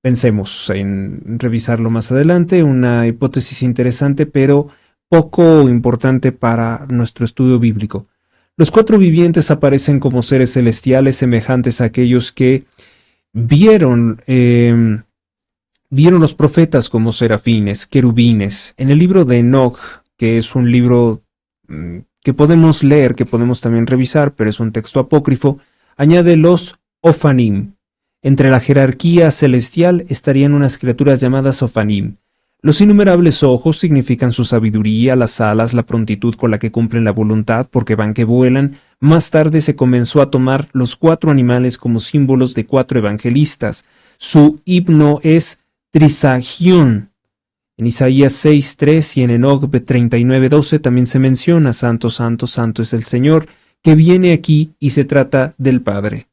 Pensemos en revisarlo más adelante, una hipótesis interesante, pero poco importante para nuestro estudio bíblico. Los 4 vivientes aparecen como seres celestiales semejantes a aquellos que vieron los profetas como serafines, querubines. En el libro de Enoch, que es un libro que podemos leer, que podemos también revisar, pero es un texto apócrifo, añade los Ofanim. Entre la jerarquía celestial estarían unas criaturas llamadas Ofanim. Los innumerables ojos significan su sabiduría, las alas, la prontitud con la que cumplen la voluntad, porque van que vuelan, Más tarde se comenzó a tomar los 4 animales como símbolos de 4 evangelistas. Su himno es Trisagion. En Isaías 6:3 y en Enoc 39:12 también se menciona Santo, Santo, Santo es el Señor, que viene aquí y se trata del Padre.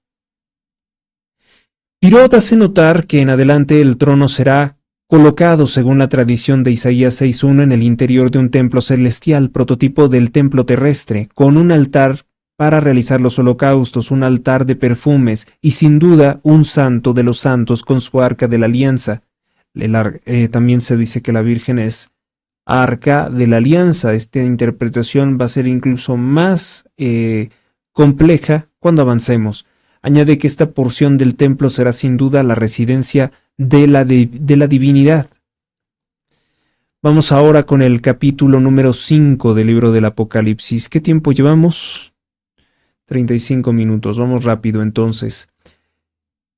Pirot hace notar que en adelante el trono será colocado, según la tradición de Isaías 6:1, en el interior de un templo celestial, prototipo del templo terrestre, con un altar para realizar los holocaustos, un altar de perfumes y sin duda un santo de los santos con su arca de la alianza. También se dice que la Virgen es arca de la alianza. Esta interpretación va a ser incluso más compleja cuando avancemos. Añade que esta porción del templo será sin duda la residencia de la divinidad. Vamos ahora con el capítulo número 5 del libro del Apocalipsis. ¿Qué tiempo llevamos? 35 minutos. Vamos rápido entonces.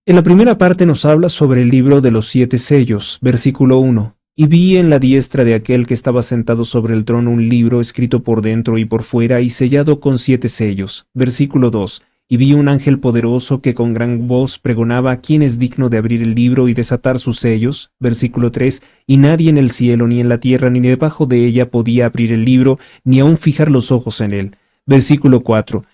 En la primera parte nos habla sobre el libro de los 7 sellos, versículo 1. Y vi en la diestra de aquel que estaba sentado sobre el trono un libro escrito por dentro y por fuera y sellado con 7 sellos. Versículo 2. Y vi un ángel poderoso que con gran voz pregonaba quién es digno de abrir el libro y desatar sus sellos. Versículo 3. Y nadie en el cielo, ni en la tierra, ni debajo de ella podía abrir el libro, ni aun fijar los ojos en él. Versículo 4.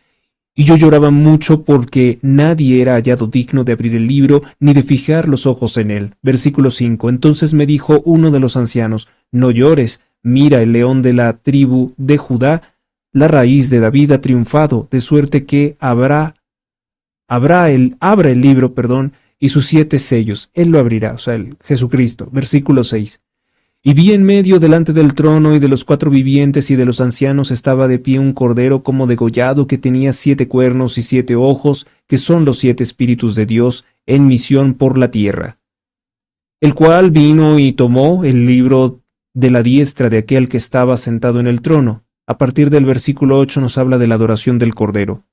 Y yo lloraba mucho porque nadie era hallado digno de abrir el libro, ni de fijar los ojos en él. Versículo 5. Entonces me dijo uno de los ancianos, no llores, mira, el león de la tribu de Judá, la raíz de David ha triunfado, de suerte que abra el libro, y sus 7 sellos. Él lo abrirá, o sea, el Jesucristo. Versículo 6. Y vi en medio delante del trono y de los 4 vivientes y de los ancianos estaba de pie un cordero como degollado que tenía 7 cuernos y 7 ojos, que son los 7 espíritus de Dios en misión por la tierra. El cual vino y tomó el libro de la diestra de aquel que estaba sentado en el trono. A partir del versículo 8 nos habla de la adoración del cordero.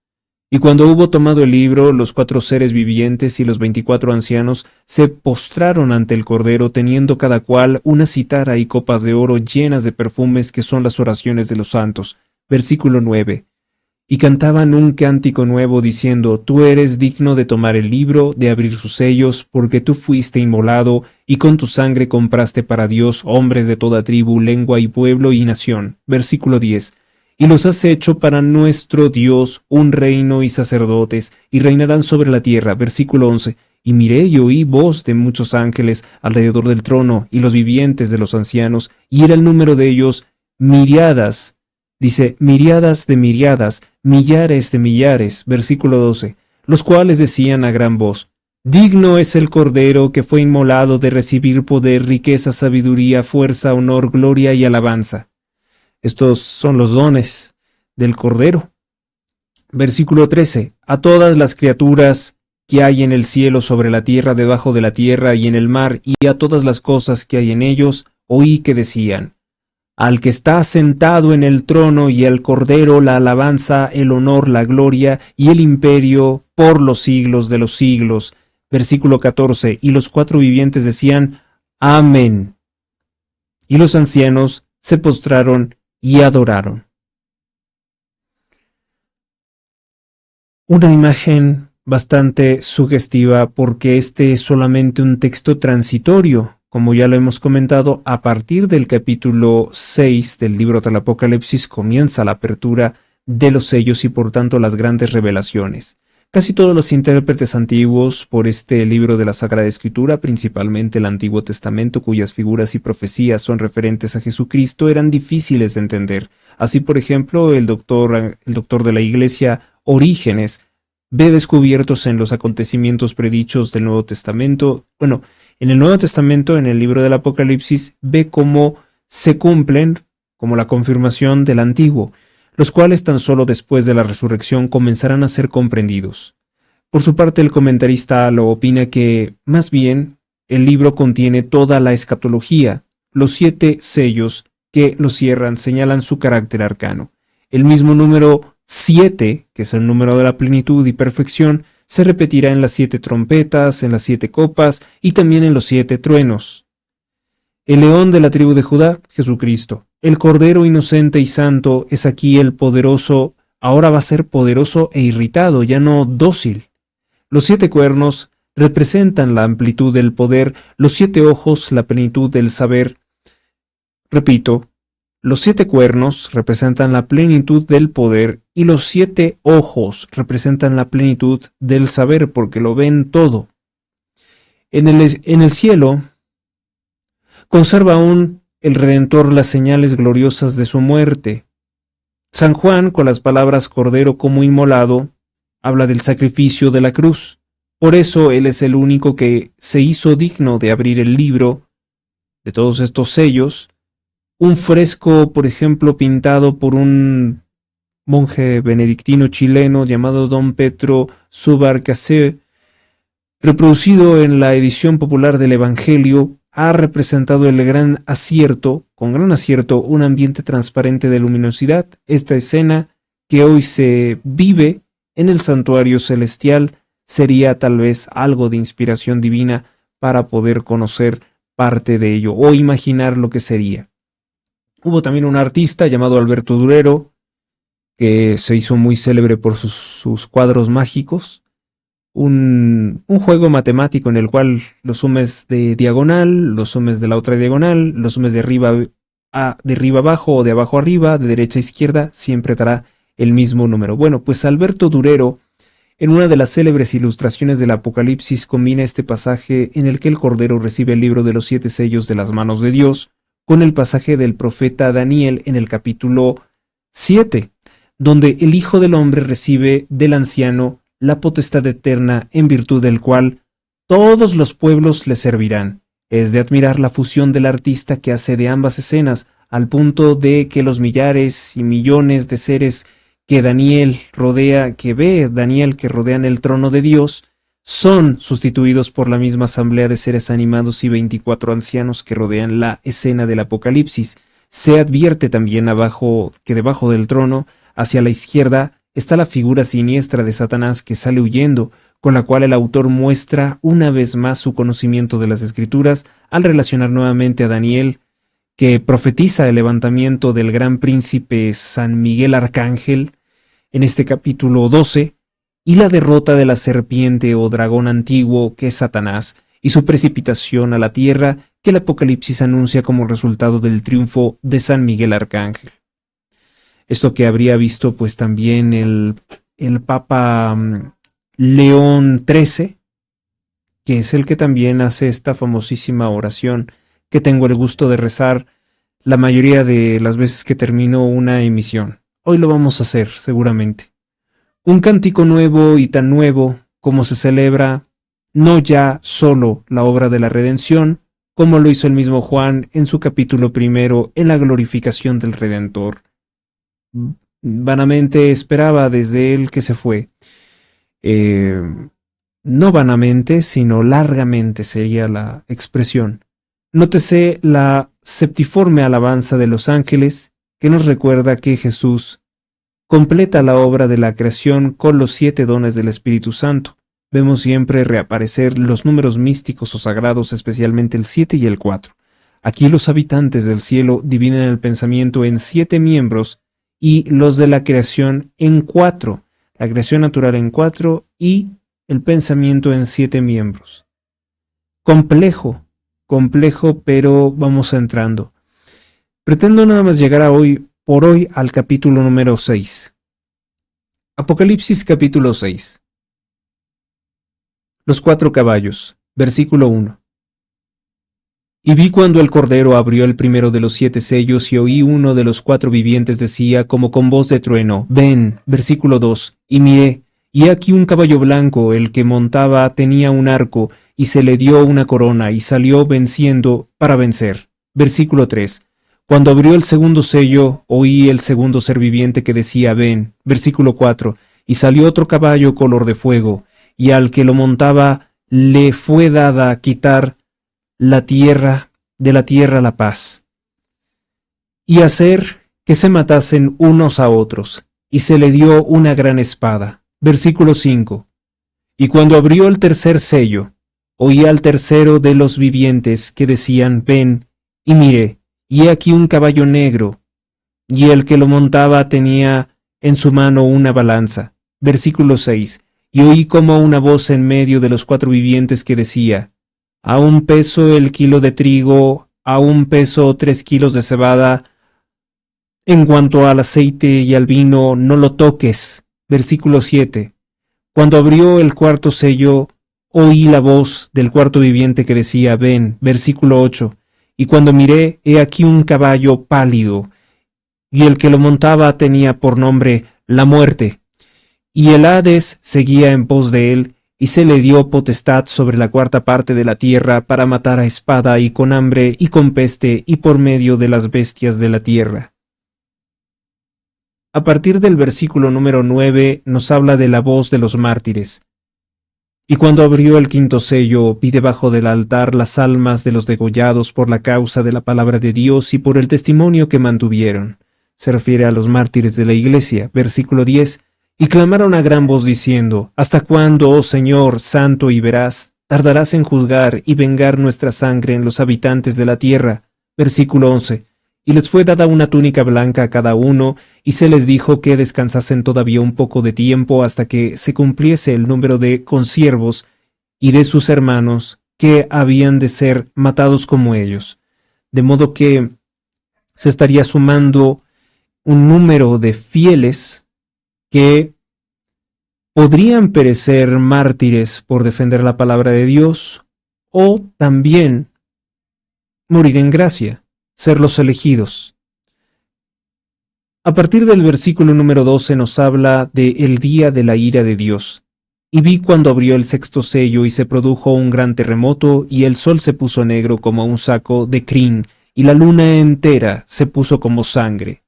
Y cuando hubo tomado el libro, los 4 seres vivientes y los 24 ancianos se postraron ante el Cordero, teniendo cada cual una citara y copas de oro llenas de perfumes que son las oraciones de los santos. Versículo 9. Y cantaban un cántico nuevo diciendo, Tú eres digno de tomar el libro, de abrir sus sellos, porque tú fuiste inmolado, y con tu sangre compraste para Dios hombres de toda tribu, lengua y pueblo y nación. Versículo 10. Y los has hecho para nuestro Dios un reino y sacerdotes, y reinarán sobre la tierra. Versículo 11. Y miré y oí voz de muchos ángeles alrededor del trono, y los vivientes de los ancianos, y era el número de ellos miriadas. Dice, miriadas de miriadas, millares de millares. Versículo 12. Los cuales decían a gran voz, Digno es el Cordero que fue inmolado de recibir poder, riqueza, sabiduría, fuerza, honor, gloria y alabanza. Estos son los dones del Cordero. Versículo 13. A todas las criaturas que hay en el cielo, sobre la tierra, debajo de la tierra y en el mar, y a todas las cosas que hay en ellos, oí que decían, Al que está sentado en el trono y al Cordero la alabanza, el honor, la gloria y el imperio por los siglos de los siglos. Versículo 14. Y los 4 vivientes decían, Amén. Y los ancianos se postraron y adoraron. Una imagen bastante sugestiva porque este es solamente un texto transitorio, como ya lo hemos comentado. A partir del capítulo 6 del libro del Apocalipsis comienza la apertura de los sellos y por tanto las grandes revelaciones. Casi todos los intérpretes antiguos por este libro de la Sagrada Escritura, principalmente el Antiguo Testamento, cuyas figuras y profecías son referentes a Jesucristo, eran difíciles de entender. Así, por ejemplo, el doctor de la Iglesia, Orígenes, ve descubiertos en los acontecimientos predichos del Nuevo Testamento. Bueno, en el Nuevo Testamento, en el libro del Apocalipsis, ve cómo se cumplen, como la confirmación del Antiguo, los cuales tan solo después de la resurrección comenzarán a ser comprendidos. Por su parte, el comentarista lo opina que, más bien, el libro contiene toda la escatología. Los 7 sellos que lo cierran señalan su carácter arcano. El mismo número 7, que es el número de la plenitud y perfección, se repetirá en las 7 trompetas, en las 7 copas y también en los 7 truenos. El león de la tribu de Judá, Jesucristo. El Cordero inocente y santo es aquí el poderoso ahora va a ser poderoso e irritado, ya no dócil. Los 7 cuernos representan la amplitud del poder, los 7 ojos la plenitud del saber. Repito, los 7 cuernos representan la plenitud del poder y los 7 ojos representan la plenitud del saber porque lo ven todo. En el cielo conserva aún el Redentor las señales gloriosas de su muerte. San Juan, con las palabras Cordero como inmolado, habla del sacrificio de la cruz. Por eso él es el único que se hizo digno de abrir el libro de todos estos sellos. Un fresco, por ejemplo, pintado por un monje benedictino chileno llamado Don Petro Subercaseaux, reproducido en la edición popular del Evangelio, ha representado con gran acierto, un ambiente transparente de luminosidad. Esta escena que hoy se vive en el santuario celestial sería tal vez algo de inspiración divina para poder conocer parte de ello o imaginar lo que sería. Hubo también un artista llamado Alberto Durero que se hizo muy célebre por sus cuadros mágicos. Un juego matemático en el cual los sumes de diagonal, los sumes de la otra diagonal, los sumes de arriba abajo o de abajo arriba, de derecha a izquierda, siempre dará el mismo número. Bueno, pues Alberto Durero, en una de las célebres ilustraciones del Apocalipsis, combina este pasaje en el que el Cordero recibe el libro de los 7 sellos de las manos de Dios con el pasaje del profeta Daniel en el capítulo 7, donde el Hijo del Hombre recibe del anciano la potestad eterna en virtud del cual todos los pueblos le servirán. Es de admirar la fusión del artista que hace de ambas escenas, al punto de que los millares y millones de seres que ve Daniel que rodean el trono de Dios, son sustituidos por la misma asamblea de seres animados y 24 ancianos que rodean la escena del Apocalipsis. Se advierte también que debajo del trono, hacia la izquierda, está la figura siniestra de Satanás que sale huyendo, con la cual el autor muestra una vez más su conocimiento de las Escrituras al relacionar nuevamente a Daniel, que profetiza el levantamiento del gran príncipe San Miguel Arcángel en este capítulo 12, y la derrota de la serpiente o dragón antiguo que es Satanás, y su precipitación a la tierra que el Apocalipsis anuncia como resultado del triunfo de San Miguel Arcángel. Esto que habría visto pues también el Papa León XIII, que es el que también hace esta famosísima oración que tengo el gusto de rezar la mayoría de las veces que termino una emisión. Hoy lo vamos a hacer, seguramente. Un cántico nuevo y tan nuevo como se celebra no ya solo la obra de la redención, como lo hizo el mismo Juan en su capítulo 1 en la glorificación del Redentor. Vanamente esperaba desde él que se fue. No vanamente, sino largamente sería la expresión. Nótese la septiforme alabanza de los ángeles que nos recuerda que Jesús completa la obra de la creación con los 7 dones del Espíritu Santo. Vemos siempre reaparecer los números místicos o sagrados, especialmente el 7 y el 4. Aquí los habitantes del cielo dividen el pensamiento en 7 miembros y los de la creación en 4, la creación natural en 4 y el pensamiento en 7 miembros. Complejo, pero vamos entrando. Pretendo nada más llegar por hoy al capítulo número 6. Apocalipsis capítulo 6. Los 4 caballos, versículo 1. Y vi cuando el Cordero abrió el primero de los 7 sellos y oí uno de los 4 vivientes decía como con voz de trueno, ven, versículo 2, y miré, y aquí un caballo blanco, el que montaba tenía un arco, y se le dio una corona, y salió venciendo para vencer. Versículo 3. Cuando abrió el segundo sello, oí el segundo ser viviente que decía, ven. Versículo 4. Y salió otro caballo color de fuego, y al que lo montaba le fue dada quitar de la tierra la paz, y hacer que se matasen unos a otros, y se le dio una gran espada. Versículo 5. Y cuando abrió el tercer sello, oí al tercero de los vivientes que decían, ven, y miré, y he aquí un caballo negro, y el que lo montaba tenía en su mano una balanza. Versículo 6. Y oí como una voz en medio de los cuatro vivientes que decía: a un peso el kilo de trigo, a un peso 3 kilos de cebada. En cuanto al aceite y al vino, no lo toques. Versículo 7. Cuando abrió el cuarto sello, oí la voz del cuarto viviente que decía: ven. Versículo 8. Y cuando miré, he aquí un caballo pálido, y el que lo montaba tenía por nombre la muerte, y el Hades seguía en pos de él, y se le dio potestad sobre la cuarta parte de la tierra para matar a espada y con hambre y con peste y por medio de las bestias de la tierra. A partir del versículo número 9 nos habla de la voz de los mártires. Y cuando abrió el quinto sello, vi debajo del altar las almas de los degollados por la causa de la palabra de Dios y por el testimonio que mantuvieron. Se refiere a los mártires de la iglesia. Versículo 10. Y clamaron a gran voz diciendo: ¿hasta cuándo, oh Señor, santo y veraz, tardarás en juzgar y vengar nuestra sangre en los habitantes de la tierra? Versículo 11. Y les fue dada una túnica blanca a cada uno, y se les dijo que descansasen todavía un poco de tiempo hasta que se cumpliese el número de consiervos y de sus hermanos que habían de ser matados como ellos. De modo que se estaría sumando un número de fieles que podrían perecer mártires por defender la palabra de Dios, o también morir en gracia, ser los elegidos. A partir del versículo número 12 nos habla de el día de la ira de Dios. Y vi cuando abrió el sexto sello y se produjo un gran terremoto, y el sol se puso negro como un saco de crin, y la luna entera se puso como sangre.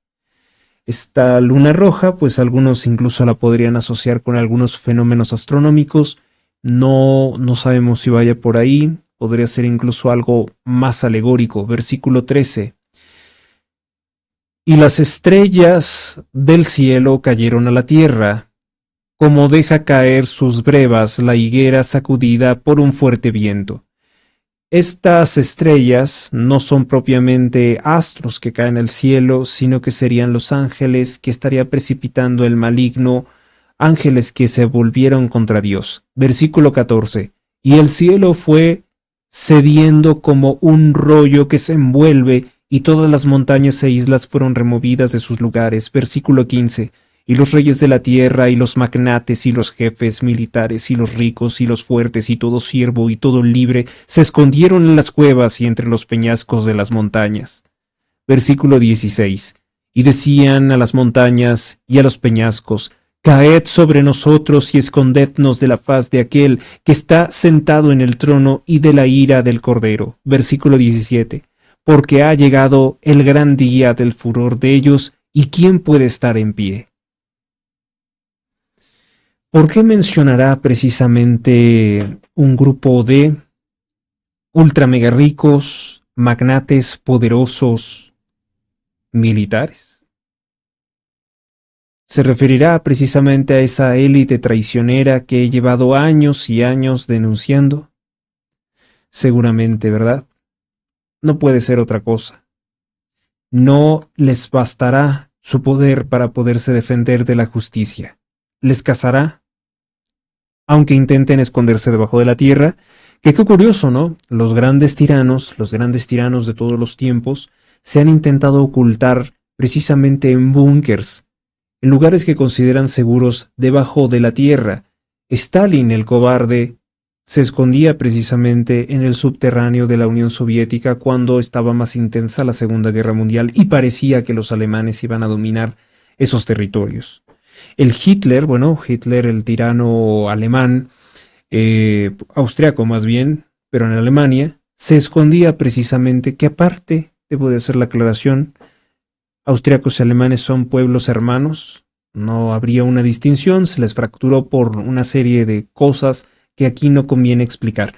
Esta luna roja, pues algunos incluso la podrían asociar con algunos fenómenos astronómicos. No sabemos si vaya por ahí. Podría ser incluso algo más alegórico. Versículo 13. Y las estrellas del cielo cayeron a la tierra, como deja caer sus brevas la higuera sacudida por un fuerte viento. Estas estrellas no son propiamente astros que caen al cielo, sino que serían los ángeles que estaría precipitando el maligno, ángeles que se volvieron contra Dios. Versículo 14. Y el cielo fue cediendo como un rollo que se envuelve, y todas las montañas e islas fueron removidas de sus lugares. Versículo 15. Y los reyes de la tierra, y los magnates, y los jefes militares, y los ricos, y los fuertes, y todo siervo, y todo libre, se escondieron en las cuevas y entre los peñascos de las montañas. Versículo 16. Y decían a las montañas y a los peñascos: caed sobre nosotros y escondednos de la faz de aquel que está sentado en el trono y de la ira del Cordero. Versículo 17. Porque ha llegado el gran día del furor de ellos, ¿y quién puede estar en pie? ¿Por qué mencionará precisamente un grupo de ultra mega ricos, magnates poderosos, militares? ¿Se referirá precisamente a esa élite traicionera que he llevado años y años denunciando? Seguramente, ¿verdad? No puede ser otra cosa. No les bastará su poder para poderse defender de la justicia. Les cazará, aunque intenten esconderse debajo de la tierra. Que qué curioso, ¿no? Los grandes tiranos de todos los tiempos, se han intentado ocultar precisamente en búnkers, en lugares que consideran seguros debajo de la tierra. Stalin, el cobarde, se escondía precisamente en el subterráneo de la Unión Soviética cuando estaba más intensa la Segunda Guerra Mundial y parecía que los alemanes iban a dominar esos territorios. El Hitler, el tirano alemán, austriaco más bien, pero en Alemania, se escondía precisamente, que aparte, debo de hacer la aclaración, austriacos y alemanes son pueblos hermanos, no habría una distinción, se les fracturó por una serie de cosas que aquí no conviene explicar.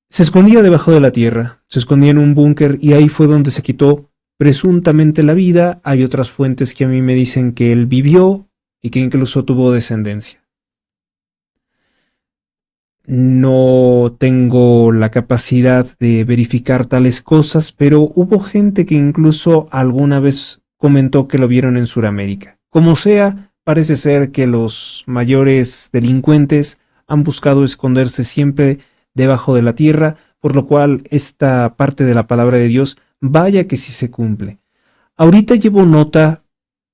Se escondía debajo de la tierra, se escondía en un búnker y ahí fue donde se quitó presuntamente la vida. Hay otras fuentes que a mí me dicen que él vivió y que incluso tuvo descendencia. No tengo la capacidad de verificar tales cosas, pero hubo gente que incluso alguna vez comentó que lo vieron en Sudamérica. Como sea, parece ser que los mayores delincuentes han buscado esconderse siempre debajo de la tierra, por lo cual esta parte de la palabra de Dios, vaya que sí se cumple. Ahorita llevo nota,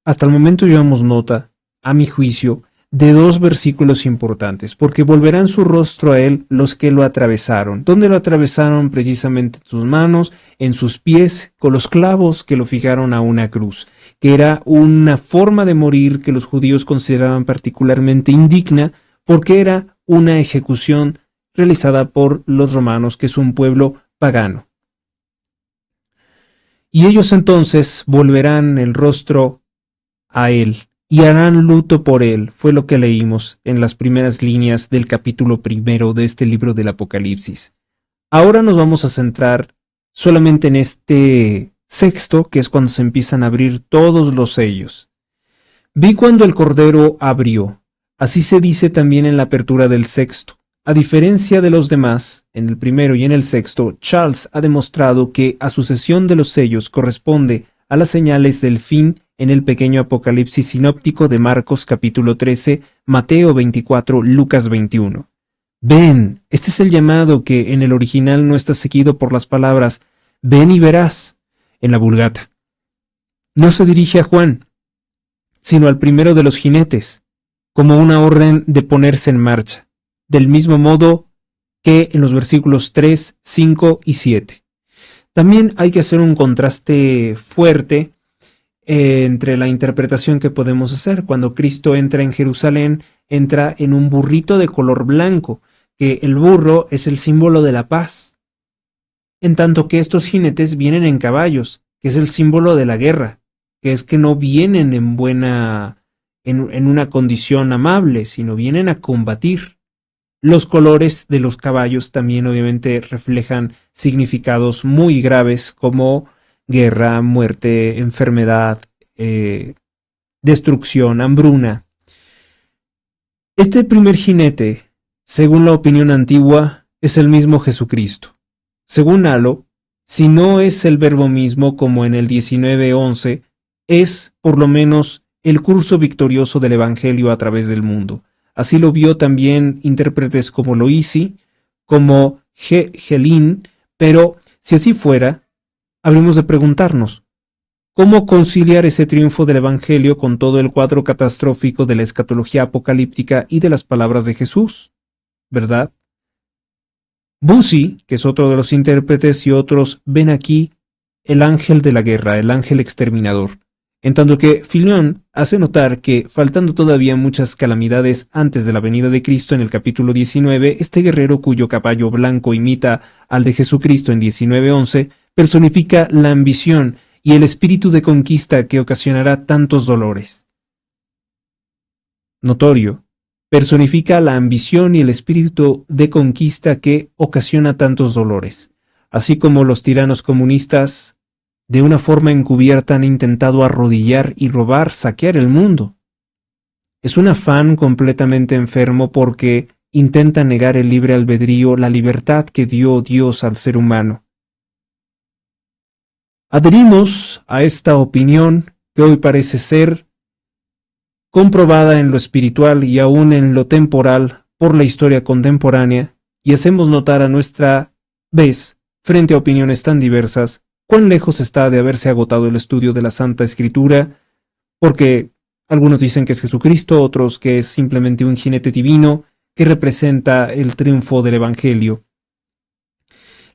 hasta el momento llevamos nota, a mi juicio, de 2 versículos importantes, porque volverán su rostro a él los que lo atravesaron. ¿Dónde lo atravesaron? Precisamente en sus manos, en sus pies, con los clavos que lo fijaron a una cruz, que era una forma de morir que los judíos consideraban particularmente indigna, porque era una ejecución realizada por los romanos, que es un pueblo pagano. Y ellos entonces volverán el rostro a él y harán luto por él, fue lo que leímos en las primeras líneas del capítulo 1 de este libro del Apocalipsis. Ahora nos vamos a centrar solamente en este sexto, que es cuando se empiezan a abrir todos los sellos. Vi cuando el Cordero abrió, así se dice también en la apertura del sexto. A diferencia de los demás, en el primero y en el sexto, Charles ha demostrado que a sucesión de los sellos corresponde a las señales del fin en el pequeño apocalipsis sinóptico de Marcos capítulo 13, Mateo 24, Lucas 21. Ven, este es el llamado que en el original no está seguido por las palabras ven y verás en la Vulgata. No se dirige a Juan, sino al primero de los jinetes, como una orden de ponerse en marcha, del mismo modo que en los versículos 3, 5 y 7. También hay que hacer un contraste fuerte entre la interpretación que podemos hacer. Cuando Cristo entra en Jerusalén, entra en un burrito de color blanco, que el burro es el símbolo de la paz, en tanto que estos jinetes vienen en caballos, que es el símbolo de la guerra, que es que no vienen en una condición amable, sino vienen a combatir. Los colores de los caballos también obviamente reflejan significados muy graves como guerra, muerte, enfermedad, destrucción, hambruna. Este primer jinete, según la opinión antigua, es el mismo Jesucristo. Según Halo, si no es el verbo mismo como en el 19:11, es por lo menos el curso victorioso del Evangelio a través del mundo. Así lo vio también intérpretes como Loisi, como Gelin, pero si así fuera, habremos de preguntarnos, ¿cómo conciliar ese triunfo del Evangelio con todo el cuadro catastrófico de la escatología apocalíptica y de las palabras de Jesús? ¿Verdad? Busi, que es otro de los intérpretes, y otros ven aquí el ángel de la guerra, el ángel exterminador. En tanto que Filón hace notar que, faltando todavía muchas calamidades antes de la venida de Cristo en el capítulo 19, este guerrero cuyo caballo blanco imita al de Jesucristo en 19:11, personifica la ambición y el espíritu de conquista que ocasionará tantos dolores. Notorio, personifica la ambición y el espíritu de conquista que ocasiona tantos dolores, así como los tiranos comunistas de una forma encubierta han intentado arrodillar y robar, saquear el mundo. Es un afán completamente enfermo porque intenta negar el libre albedrío, la libertad que dio Dios al ser humano. Adherimos a esta opinión que hoy parece ser comprobada en lo espiritual y aún en lo temporal por la historia contemporánea, y hacemos notar a nuestra vez, frente a opiniones tan diversas, cuán lejos está de haberse agotado el estudio de la Santa Escritura, porque algunos dicen que es Jesucristo, otros que es simplemente un jinete divino que representa el triunfo del Evangelio.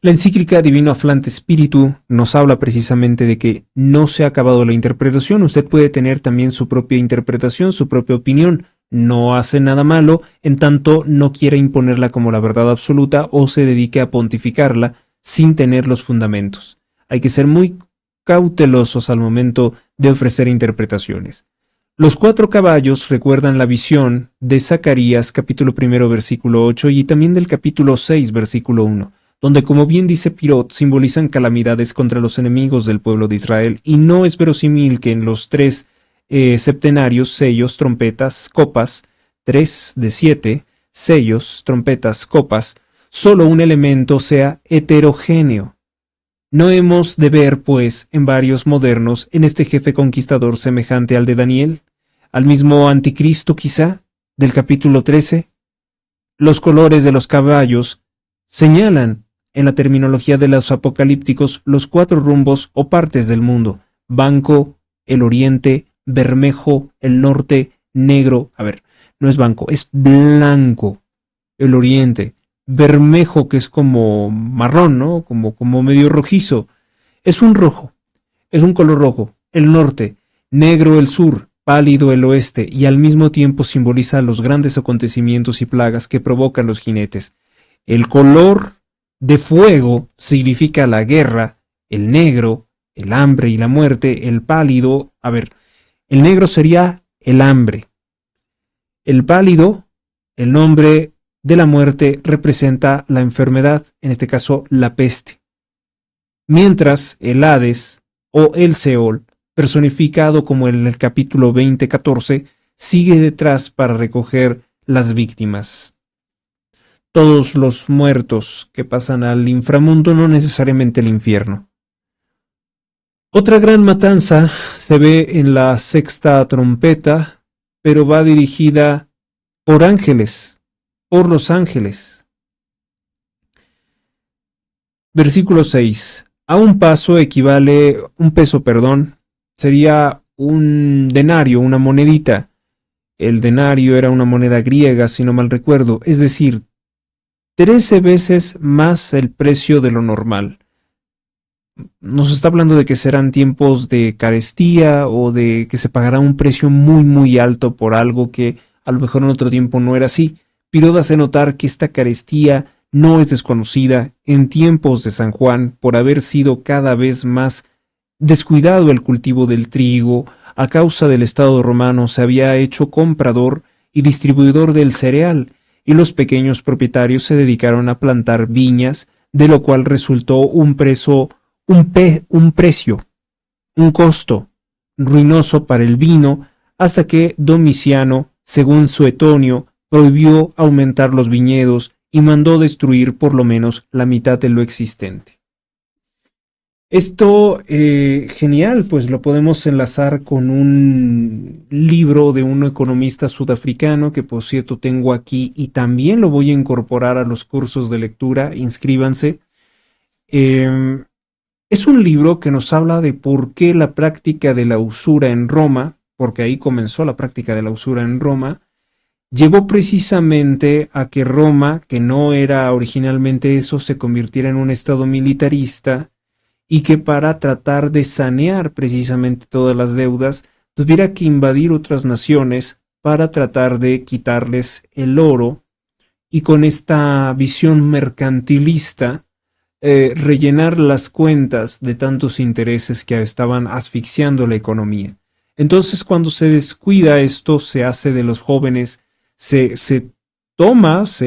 La encíclica Divino Afflante Spiritu nos habla precisamente de que no se ha acabado la interpretación. Usted puede tener también su propia interpretación, su propia opinión. No hace nada malo, en tanto no quiera imponerla como la verdad absoluta o se dedique a pontificarla sin tener los fundamentos. Hay que ser muy cautelosos al momento de ofrecer interpretaciones. Los 4 caballos recuerdan la visión de Zacarías capítulo 1 versículo 8 y también del capítulo 6 versículo 1, donde, como bien dice Pirot, simbolizan calamidades contra los enemigos del pueblo de Israel, y no es verosímil que en los 3 septenarios, sellos, trompetas, copas, 3 de 7, sellos, trompetas, copas, solo un elemento sea heterogéneo. No hemos de ver, pues, en varios modernos, en este jefe conquistador semejante al de Daniel, al mismo anticristo quizá, del capítulo 13. Los colores de los caballos señalan, en la terminología de los apocalípticos, los 4 rumbos o partes del mundo: blanco, el oriente; bermejo, el norte; negro, no es blanco, es blanco, el oriente; bermejo, que es como marrón, ¿no? Como medio rojizo, es un rojo, es un color rojo; el norte; negro, el sur; pálido, el oeste, y al mismo tiempo simboliza los grandes acontecimientos y plagas que provocan los jinetes. El color de fuego significa la guerra; el negro, el hambre y la muerte; el pálido, el negro sería el hambre; el pálido, el nombre de la muerte, representa la enfermedad, en este caso la peste. Mientras el Hades o el Seol, personificado como en el capítulo 20-14, sigue detrás para recoger las víctimas. Todos los muertos que pasan al inframundo, no necesariamente el infierno. Otra gran matanza se ve en la sexta trompeta, pero va dirigida por ángeles, por los ángeles. Versículo 6. A un peso, sería un denario, una monedita. El denario era una moneda griega, si no mal recuerdo, es decir, 13 veces más el precio de lo normal. Nos está hablando de que serán tiempos de carestía o de que se pagará un precio muy muy alto por algo que a lo mejor en otro tiempo no era así, pero hace notar que esta carestía no es desconocida en tiempos de San Juan por haber sido cada vez más descuidado el cultivo del trigo. A causa del Estado romano se había hecho comprador y distribuidor del cereal, y los pequeños propietarios se dedicaron a plantar viñas, de lo cual resultó un precio, un costo ruinoso para el vino, hasta que Domiciano, según Suetonio, prohibió aumentar los viñedos y mandó destruir por lo menos la mitad de lo existente. Esto, genial, pues lo podemos enlazar con un libro de un economista sudafricano que por cierto tengo aquí y también lo voy a incorporar a los cursos de lectura, inscríbanse. Es un libro que nos habla de por qué la práctica de la usura en Roma, porque ahí comenzó la práctica de la usura en Roma, llevó precisamente a que Roma, que no era originalmente eso, se convirtiera en un estado militarista, y que para tratar de sanear precisamente todas las deudas tuviera que invadir otras naciones para tratar de quitarles el oro, y con esta visión mercantilista rellenar las cuentas de tantos intereses que estaban asfixiando la economía. Entonces, cuando se descuida esto, se hace de los jóvenes, se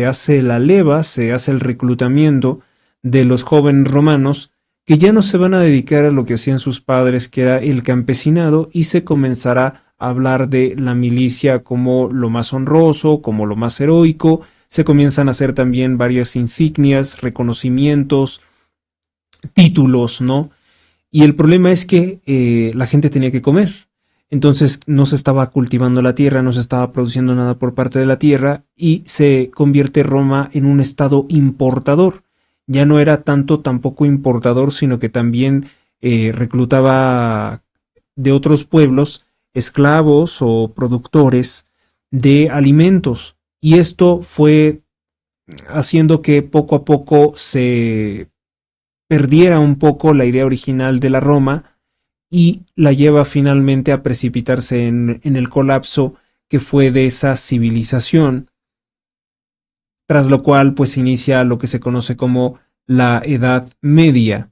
hace la leva, se hace el reclutamiento de los jóvenes romanos, que ya no se van a dedicar a lo que hacían sus padres, que era el campesinado, y se comenzará a hablar de la milicia como lo más honroso, como lo más heroico. Se comienzan a hacer también varias insignias, reconocimientos, títulos, ¿no? Y el problema es que la gente tenía que comer. Entonces no se estaba cultivando la tierra, no se estaba produciendo nada por parte de la tierra, y se convierte Roma en un estado importador. Ya no era tanto tampoco importador, sino que también reclutaba de otros pueblos esclavos o productores de alimentos. Y esto fue haciendo que poco a poco se perdiera un poco la idea original de la Roma, y la lleva finalmente a precipitarse en el colapso que fue de esa civilización, tras lo cual pues inicia lo que se conoce como la Edad Media.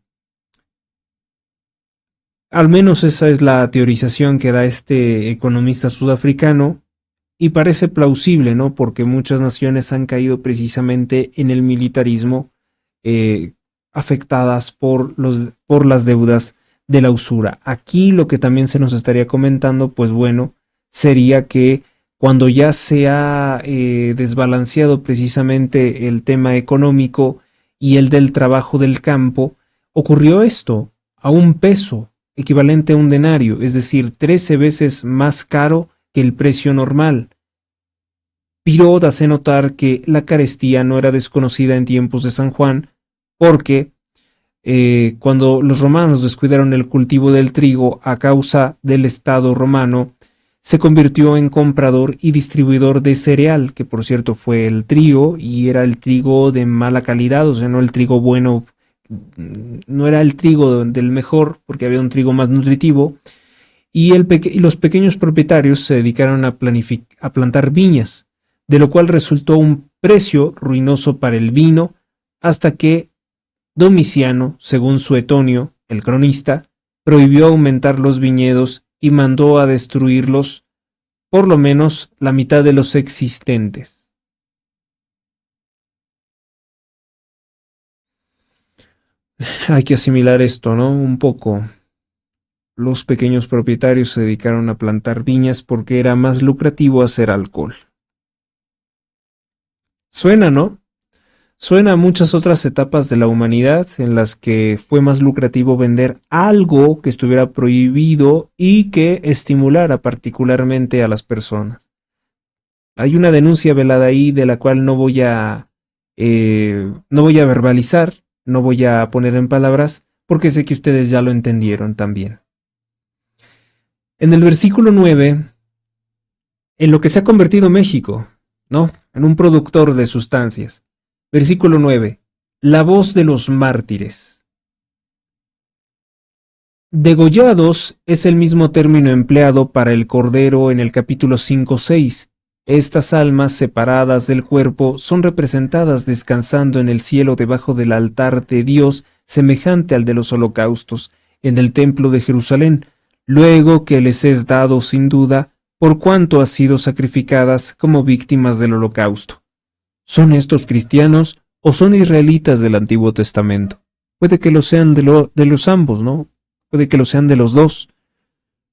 Al menos esa es la teorización que da este economista sudafricano, y parece plausible, ¿no? Porque muchas naciones han caído precisamente en el militarismo, afectadas por las deudas de la usura. Aquí lo que también se nos estaría comentando, pues bueno, sería que cuando ya se ha desbalanceado precisamente el tema económico y el del trabajo del campo, ocurrió esto: a un peso, equivalente a un denario, es decir, 13 veces más caro que el precio normal. Pirot hace notar que la carestía no era desconocida en tiempos de San Juan, porque cuando los romanos descuidaron el cultivo del trigo a causa del Estado romano, se convirtió en comprador y distribuidor de cereal, que por cierto fue el trigo, y era el trigo de mala calidad, o sea, no el trigo bueno, no era el trigo del mejor, porque había un trigo más nutritivo, y los pequeños propietarios se dedicaron a plantar viñas, de lo cual resultó un precio ruinoso para el vino, hasta que Domiciano, según Suetonio, el cronista, prohibió aumentar los viñedos y mandó a destruirlos, por lo menos la mitad de los existentes. Hay que asimilar esto, ¿no? Un poco. Los pequeños propietarios se dedicaron a plantar viñas porque era más lucrativo hacer alcohol. Suena, ¿no? Suena a muchas otras etapas de la humanidad en las que fue más lucrativo vender algo que estuviera prohibido y que estimulara particularmente a las personas. Hay una denuncia velada ahí de la cual no voy a verbalizar, no voy a poner en palabras, porque sé que ustedes ya lo entendieron también. En el versículo 9, en lo que se ha convertido México, ¿no? En un productor de sustancias. Versículo 9. La voz de los mártires. Degollados es el mismo término empleado para el cordero en el capítulo 5:6. Estas almas separadas del cuerpo son representadas descansando en el cielo debajo del altar de Dios semejante al de los holocaustos en el templo de Jerusalén, luego que les es dado sin duda por cuanto han sido sacrificadas como víctimas del holocausto. ¿Son estos cristianos o son israelitas del Antiguo Testamento? Puede que lo sean de los ambos, ¿no? Puede que lo sean de los dos.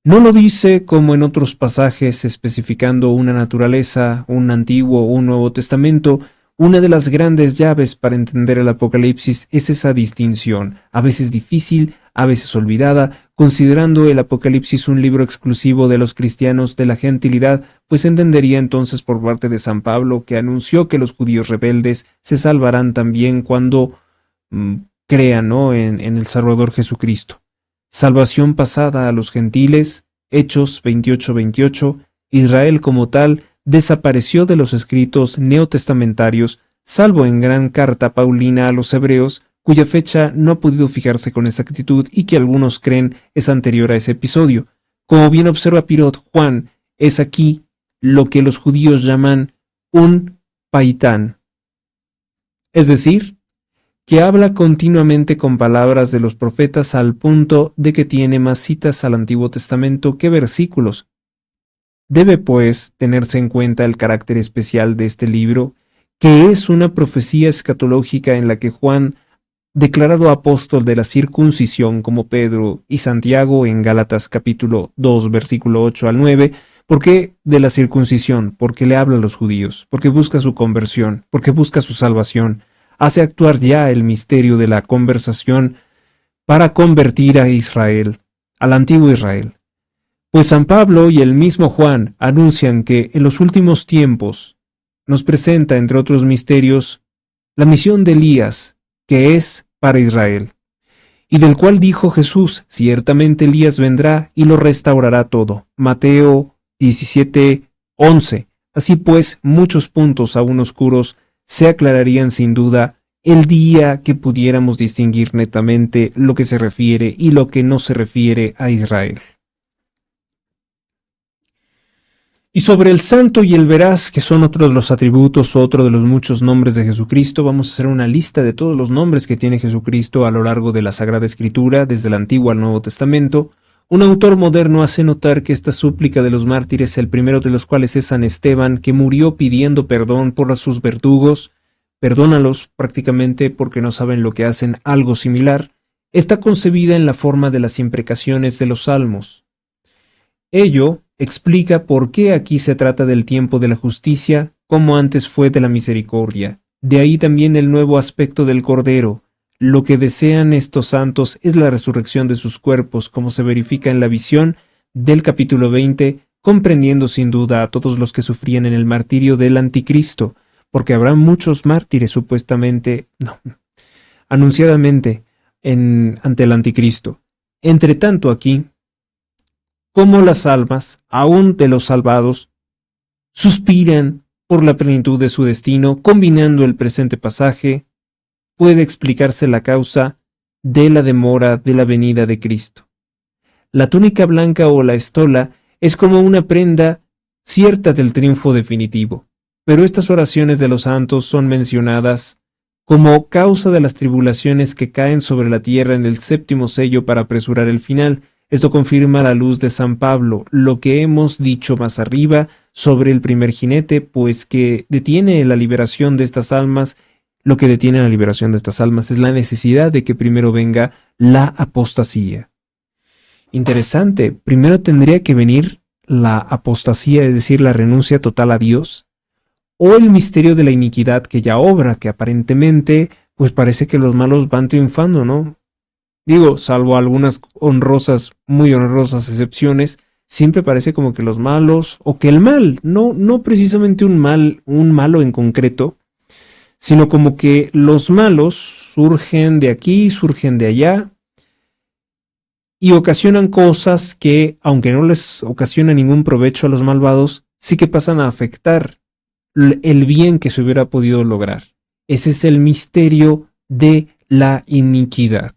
No lo dice como en otros pasajes especificando una naturaleza, un Antiguo o un Nuevo Testamento. Una de las grandes llaves para entender el Apocalipsis es esa distinción, a veces difícil, a veces olvidada, considerando el Apocalipsis un libro exclusivo de los cristianos de la gentilidad, pues entendería entonces por parte de San Pablo, que anunció que los judíos rebeldes se salvarán también cuando crean, ¿no?, en el Salvador Jesucristo. Salvación pasada a los gentiles, Hechos 28:28, Israel como tal desapareció de los escritos neotestamentarios, salvo en gran carta paulina a los hebreos, cuya fecha no ha podido fijarse con exactitud y que algunos creen es anterior a ese episodio. Como bien observa Pirot, Juan es aquí lo que los judíos llaman un paitán, es decir, que habla continuamente con palabras de los profetas al punto de que tiene más citas al Antiguo Testamento que versículos. Debe, pues, tenerse en cuenta el carácter especial de este libro, que es una profecía escatológica en la que Juan, declarado apóstol de la circuncisión como Pedro y Santiago en Gálatas capítulo 2, versículo 8 al 9, ¿por qué de la circuncisión? Porque le habla a los judíos, porque busca su conversión, porque busca su salvación, hace actuar ya el misterio de la conversación para convertir a Israel, al antiguo Israel. Pues San Pablo y el mismo Juan anuncian que en los últimos tiempos nos presenta, entre otros misterios, la misión de Elías, que es para Israel, y del cual dijo Jesús, ciertamente Elías vendrá y lo restaurará todo. Mateo 17:11. Así pues, muchos puntos aún oscuros se aclararían sin duda el día que pudiéramos distinguir netamente lo que se refiere y lo que no se refiere a Israel. Y sobre el santo y el veraz, que son otros de los atributos, otro de los muchos nombres de Jesucristo, vamos a hacer una lista de todos los nombres que tiene Jesucristo a lo largo de la Sagrada Escritura, desde el Antiguo al Nuevo Testamento. Un autor moderno hace notar que esta súplica de los mártires, el primero de los cuales es San Esteban, que murió pidiendo perdón por sus verdugos, perdónalos prácticamente porque no saben lo que hacen, algo similar, está concebida en la forma de las imprecaciones de los salmos. Ello explica por qué aquí se trata del tiempo de la justicia, como antes fue de la misericordia. De ahí también el nuevo aspecto del Cordero. Lo que desean estos santos es la resurrección de sus cuerpos, como se verifica en la visión del capítulo 20, comprendiendo sin duda a todos los que sufrían en el martirio del anticristo, porque habrá muchos mártires supuestamente, no, anunciadamente, ante el anticristo. Entre tanto aquí, como las almas, aún de los salvados, suspiran por la plenitud de su destino, combinando el presente pasaje, puede explicarse la causa de la demora de la venida de Cristo. La túnica blanca o la estola es como una prenda cierta del triunfo definitivo, pero estas oraciones de los santos son mencionadas como causa de las tribulaciones que caen sobre la tierra en el séptimo sello para apresurar el final. Esto confirma la luz de San Pablo, lo que hemos dicho más arriba sobre el primer jinete, pues que detiene la liberación de estas almas. Lo que detiene la liberación de estas almas es la necesidad de que primero venga la apostasía. Interesante, primero tendría que venir la apostasía, es decir, la renuncia total a Dios, o el misterio de la iniquidad que ya obra, que aparentemente, pues parece que los malos van triunfando, ¿no? Digo, salvo algunas honrosas, muy honrosas excepciones, siempre parece como que los malos, o que el mal, no precisamente un malo en concreto, sino como que los malos surgen de aquí, surgen de allá, y ocasionan cosas que, aunque no les ocasiona ningún provecho a los malvados, sí que pasan a afectar el bien que se hubiera podido lograr. Ese es el misterio de la iniquidad.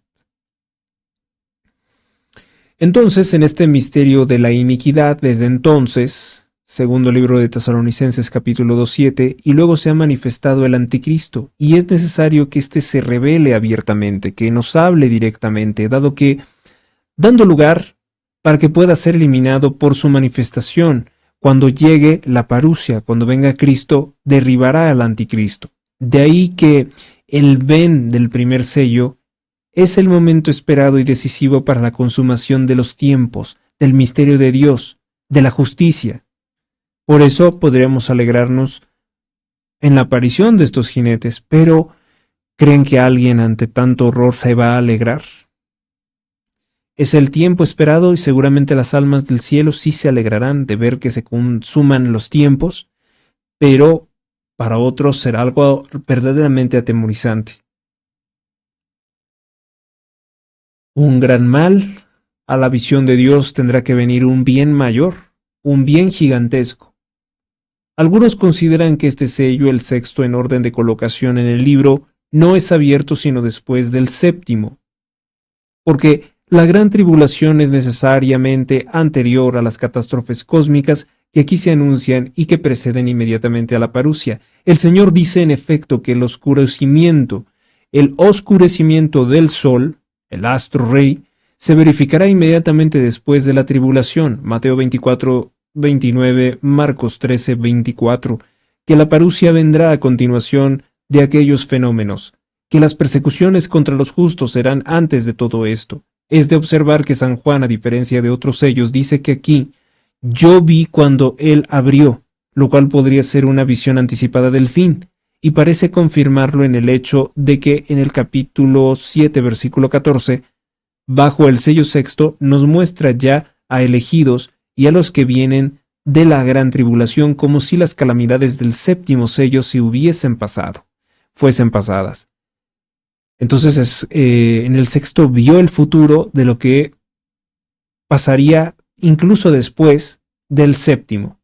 Entonces, en este misterio de la iniquidad, desde entonces, segundo libro de Tesalonicenses capítulo 2:7, y luego se ha manifestado el anticristo, y es necesario que éste se revele abiertamente, que nos hable directamente, dando lugar para que pueda ser eliminado por su manifestación. Cuando llegue la parusia, cuando venga Cristo, derribará al anticristo. De ahí que el ven del primer sello es el momento esperado y decisivo para la consumación de los tiempos, del misterio de Dios, de la justicia. Por eso podríamos alegrarnos en la aparición de estos jinetes, pero ¿creen que alguien ante tanto horror se va a alegrar? Es el tiempo esperado y seguramente las almas del cielo sí se alegrarán de ver que se consuman los tiempos, pero para otros será algo verdaderamente atemorizante. Un gran mal, a la visión de Dios tendrá que venir un bien mayor, un bien gigantesco. Algunos consideran que este sello, el sexto en orden de colocación en el libro, no es abierto sino después del séptimo, porque la gran tribulación es necesariamente anterior a las catástrofes cósmicas que aquí se anuncian y que preceden inmediatamente a la parusia. El Señor dice en efecto que el oscurecimiento del sol, el astro rey, se verificará inmediatamente después de la tribulación. Mateo 24:29, Marcos 13:24, que la parusia vendrá a continuación de aquellos fenómenos, que las persecuciones contra los justos serán antes de todo esto. Es de observar que San Juan, a diferencia de otros sellos, dice que aquí yo vi cuando él abrió, lo cual podría ser una visión anticipada del fin, y parece confirmarlo en el hecho de que en el capítulo 7, versículo 14, bajo el sello sexto, nos muestra ya a elegidos y a los que vienen de la gran tribulación como si las calamidades del séptimo sello se fuesen pasadas. Entonces en el sexto vio el futuro de lo que pasaría incluso después del séptimo.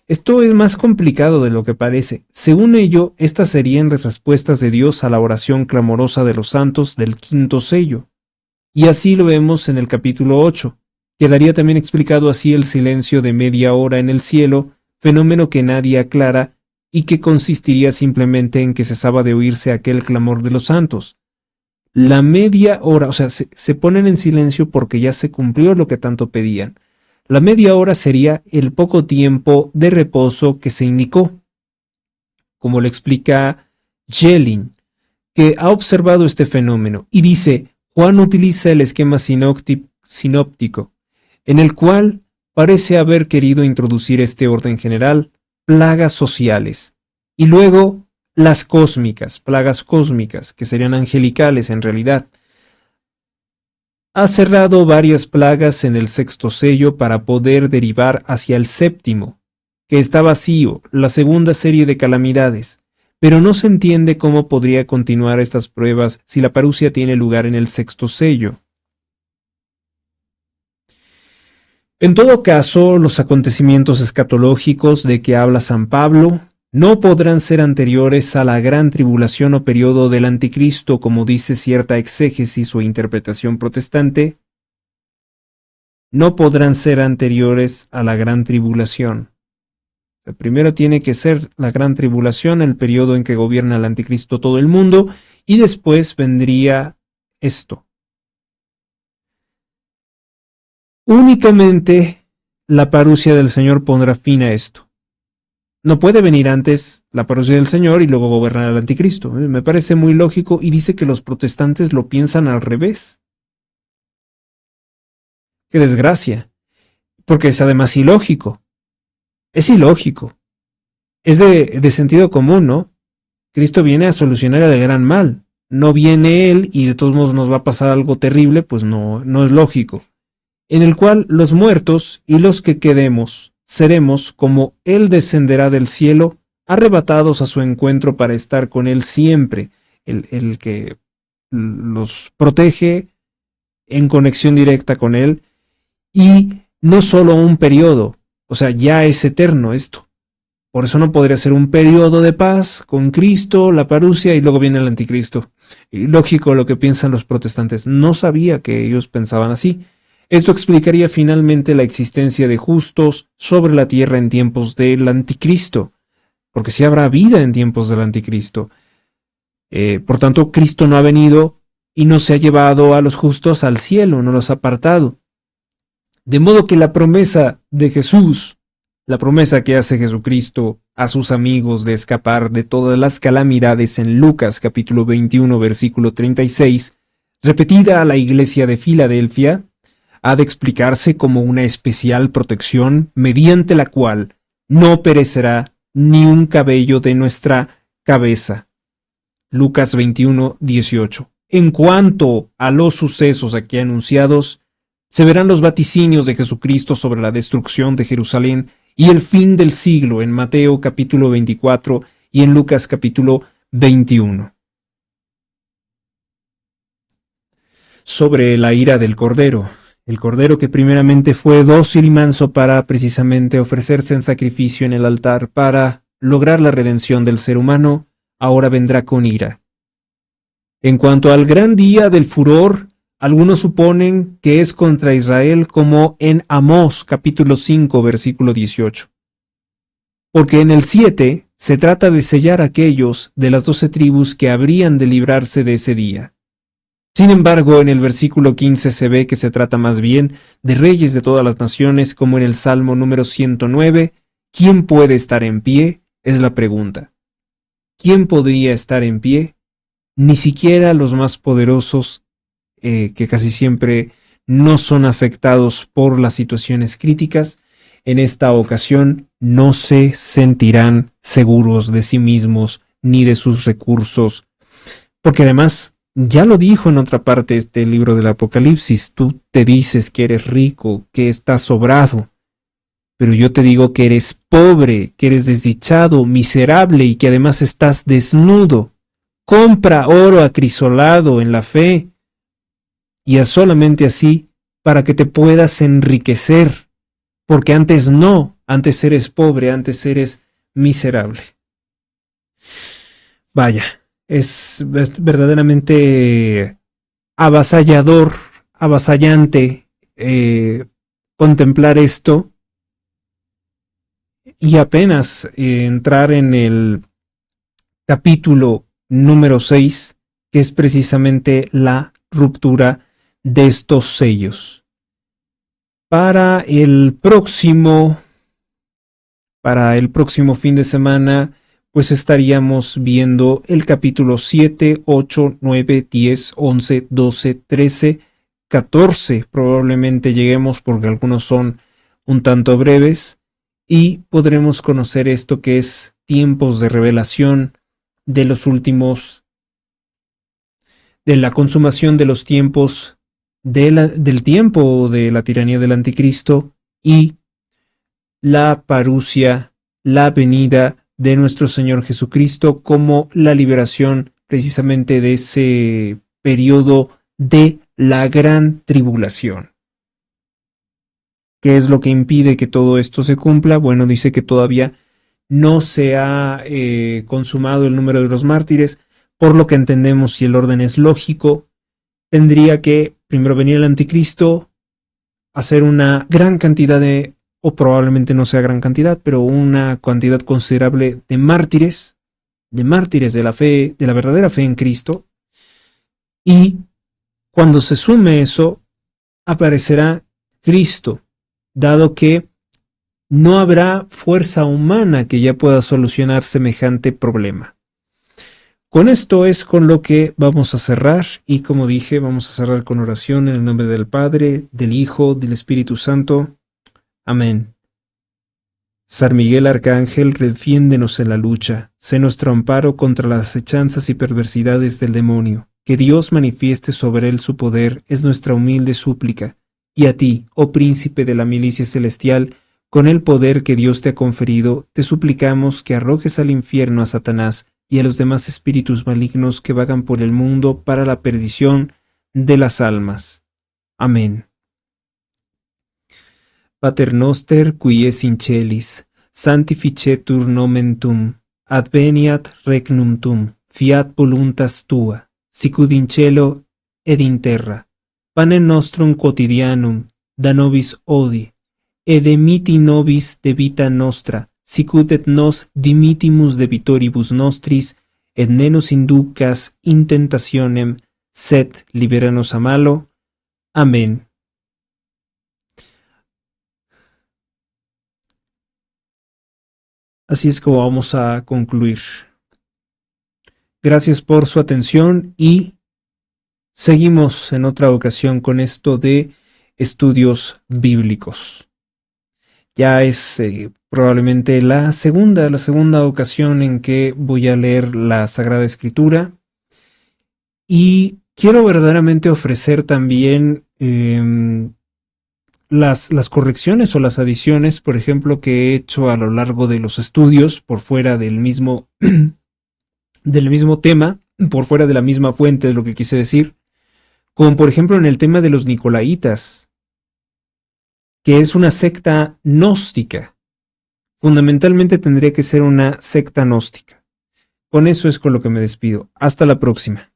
Esto es más complicado de lo que parece. Según ello, estas serían las respuestas de Dios a la oración clamorosa de los santos del quinto sello. Y así lo vemos en el capítulo 8. Quedaría también explicado así el silencio de media hora en el cielo, fenómeno que nadie aclara y que consistiría simplemente en que cesaba de oírse aquel clamor de los santos. La media hora, o sea, se ponen en silencio porque ya se cumplió lo que tanto pedían. La media hora sería el poco tiempo de reposo que se indicó, como lo explica Jelin, que ha observado este fenómeno, y dice, Juan utiliza el esquema sinóptico, en el cual parece haber querido introducir este orden general, plagas sociales, y luego las cósmicas, plagas cósmicas, que serían angelicales en realidad. ha cerrado varias plagas en el sexto sello para poder derivar hacia el séptimo, que está vacío, la segunda serie de calamidades, pero no se entiende cómo podría continuar estas pruebas si la parusia tiene lugar en el sexto sello. En todo caso, los acontecimientos escatológicos de que habla San Pablo no podrán ser anteriores a la gran tribulación o periodo del anticristo, como dice cierta exégesis o interpretación protestante. No podrán ser anteriores a la gran tribulación. Primero tiene que ser la gran tribulación, el periodo en que gobierna el anticristo todo el mundo, y después vendría esto. Únicamente la parusia del Señor pondrá fin a esto. No puede venir antes la parusia del Señor y luego gobernar al anticristo. Me parece muy lógico y dice que los protestantes lo piensan al revés. ¡Qué desgracia! Porque es además ilógico. Es ilógico. Es de sentido común, ¿no? Cristo viene a solucionar el gran mal. No viene Él y de todos modos nos va a pasar algo terrible, pues no es lógico. En el cual los muertos y los que quedemos seremos como Él descenderá del cielo, arrebatados a su encuentro para estar con Él siempre, el que los protege en conexión directa con Él, y no solo un periodo, o sea, ya es eterno esto. Por eso no podría ser un periodo de paz con Cristo, la parusia y luego viene el anticristo. Y lógico lo que piensan los protestantes. No sabía que ellos pensaban así. Esto explicaría finalmente la existencia de justos sobre la tierra en tiempos del anticristo, porque sí habrá vida en tiempos del anticristo. Por tanto, Cristo no ha venido y no se ha llevado a los justos al cielo, no los ha apartado. De modo que la promesa de Jesús, la promesa que hace Jesucristo a sus amigos de escapar de todas las calamidades en Lucas capítulo 21 versículo 36, repetida a la iglesia de Filadelfia, ha de explicarse como una especial protección mediante la cual no perecerá ni un cabello de nuestra cabeza. Lucas 21, 18. En cuanto a los sucesos aquí anunciados, se verán los vaticinios de Jesucristo sobre la destrucción de Jerusalén y el fin del siglo en Mateo capítulo 24 y en Lucas capítulo 21. Sobre la ira del Cordero. El Cordero que primeramente fue dócil y manso para precisamente ofrecerse en sacrificio en el altar para lograr la redención del ser humano, ahora vendrá con ira. En cuanto al gran día del furor, algunos suponen que es contra Israel como en Amós capítulo 5 versículo 18. Porque en el 7 se trata de sellar a aquellos de las 12 tribus que habrían de librarse de ese día. Sin embargo, en el versículo 15 se ve que se trata más bien de reyes de todas las naciones, como en el Salmo número 109. ¿Quién puede estar en pie? Es la pregunta. ¿Quién podría estar en pie? Ni siquiera los más poderosos, que casi siempre no son afectados por las situaciones críticas, en esta ocasión no se sentirán seguros de sí mismos ni de sus recursos, porque además ya lo dijo en otra parte este libro del Apocalipsis. Tú te dices que eres rico, que estás sobrado, pero yo te digo que eres pobre, que eres desdichado, miserable y que además estás desnudo. Compra oro acrisolado en la fe y haz solamente así para que te puedas enriquecer, porque antes no, antes eres pobre, antes eres miserable. Vaya. Es verdaderamente avasallador, avasallante contemplar esto y apenas entrar en el capítulo número 6, que es precisamente la ruptura de estos sellos. Para el próximo fin de semana, pues estaríamos viendo el capítulo 7, 8, 9, 10, 11, 12, 13, 14. Probablemente lleguemos porque algunos son un tanto breves y podremos conocer esto que es tiempos de revelación de los últimos, de la consumación de los tiempos del tiempo de la tiranía del anticristo y la parusia, la venida de nuestro Señor Jesucristo como la liberación precisamente de ese periodo de la gran tribulación. ¿Qué es lo que impide que todo esto se cumpla? Bueno, dice que todavía no se ha consumado el número de los mártires, por lo que entendemos, si el orden es lógico, tendría que primero venir el anticristo, hacer una gran cantidad de, o probablemente no sea gran cantidad, pero una cantidad considerable de mártires de la fe, de la verdadera fe en Cristo, y cuando se sume eso, aparecerá Cristo, dado que no habrá fuerza humana que ya pueda solucionar semejante problema. Con esto es con lo que vamos a cerrar, y como dije, vamos a cerrar con oración en el nombre del Padre, del Hijo, del Espíritu Santo. Amén. San Miguel Arcángel, defiéndenos en la lucha, sé nuestro amparo contra las acechanzas y perversidades del demonio. Que Dios manifieste sobre él su poder es nuestra humilde súplica. Y a ti, oh príncipe de la milicia celestial, con el poder que Dios te ha conferido, te suplicamos que arrojes al infierno a Satanás y a los demás espíritus malignos que vagan por el mundo para la perdición de las almas. Amén. Pater noster, qui es in celis, sanctificetur nomen tuum, adveniat regnum tuum, fiat voluntas tua, sicut in cielo ed in terra. Panem nostrum quotidianum da nobis hodie, et dimitti nobis debita nostra, sicut et nos dimittimus debitoribus nostris, et ne nos inducas in tentationem, sed libera-nos a malo. Amén. Así es como vamos a concluir. Gracias por su atención y seguimos en otra ocasión con esto de estudios bíblicos. Ya es probablemente la segunda ocasión en que voy a leer la Sagrada Escritura, y quiero verdaderamente ofrecer también las correcciones o las adiciones, por ejemplo, que he hecho a lo largo de los estudios por fuera del mismo tema, por fuera de la misma fuente, es lo que quise decir, como por ejemplo en el tema de los Nicolaitas, que es una secta gnóstica. Fundamentalmente tendría que ser una secta gnóstica. Con eso es con lo que me despido. Hasta la próxima.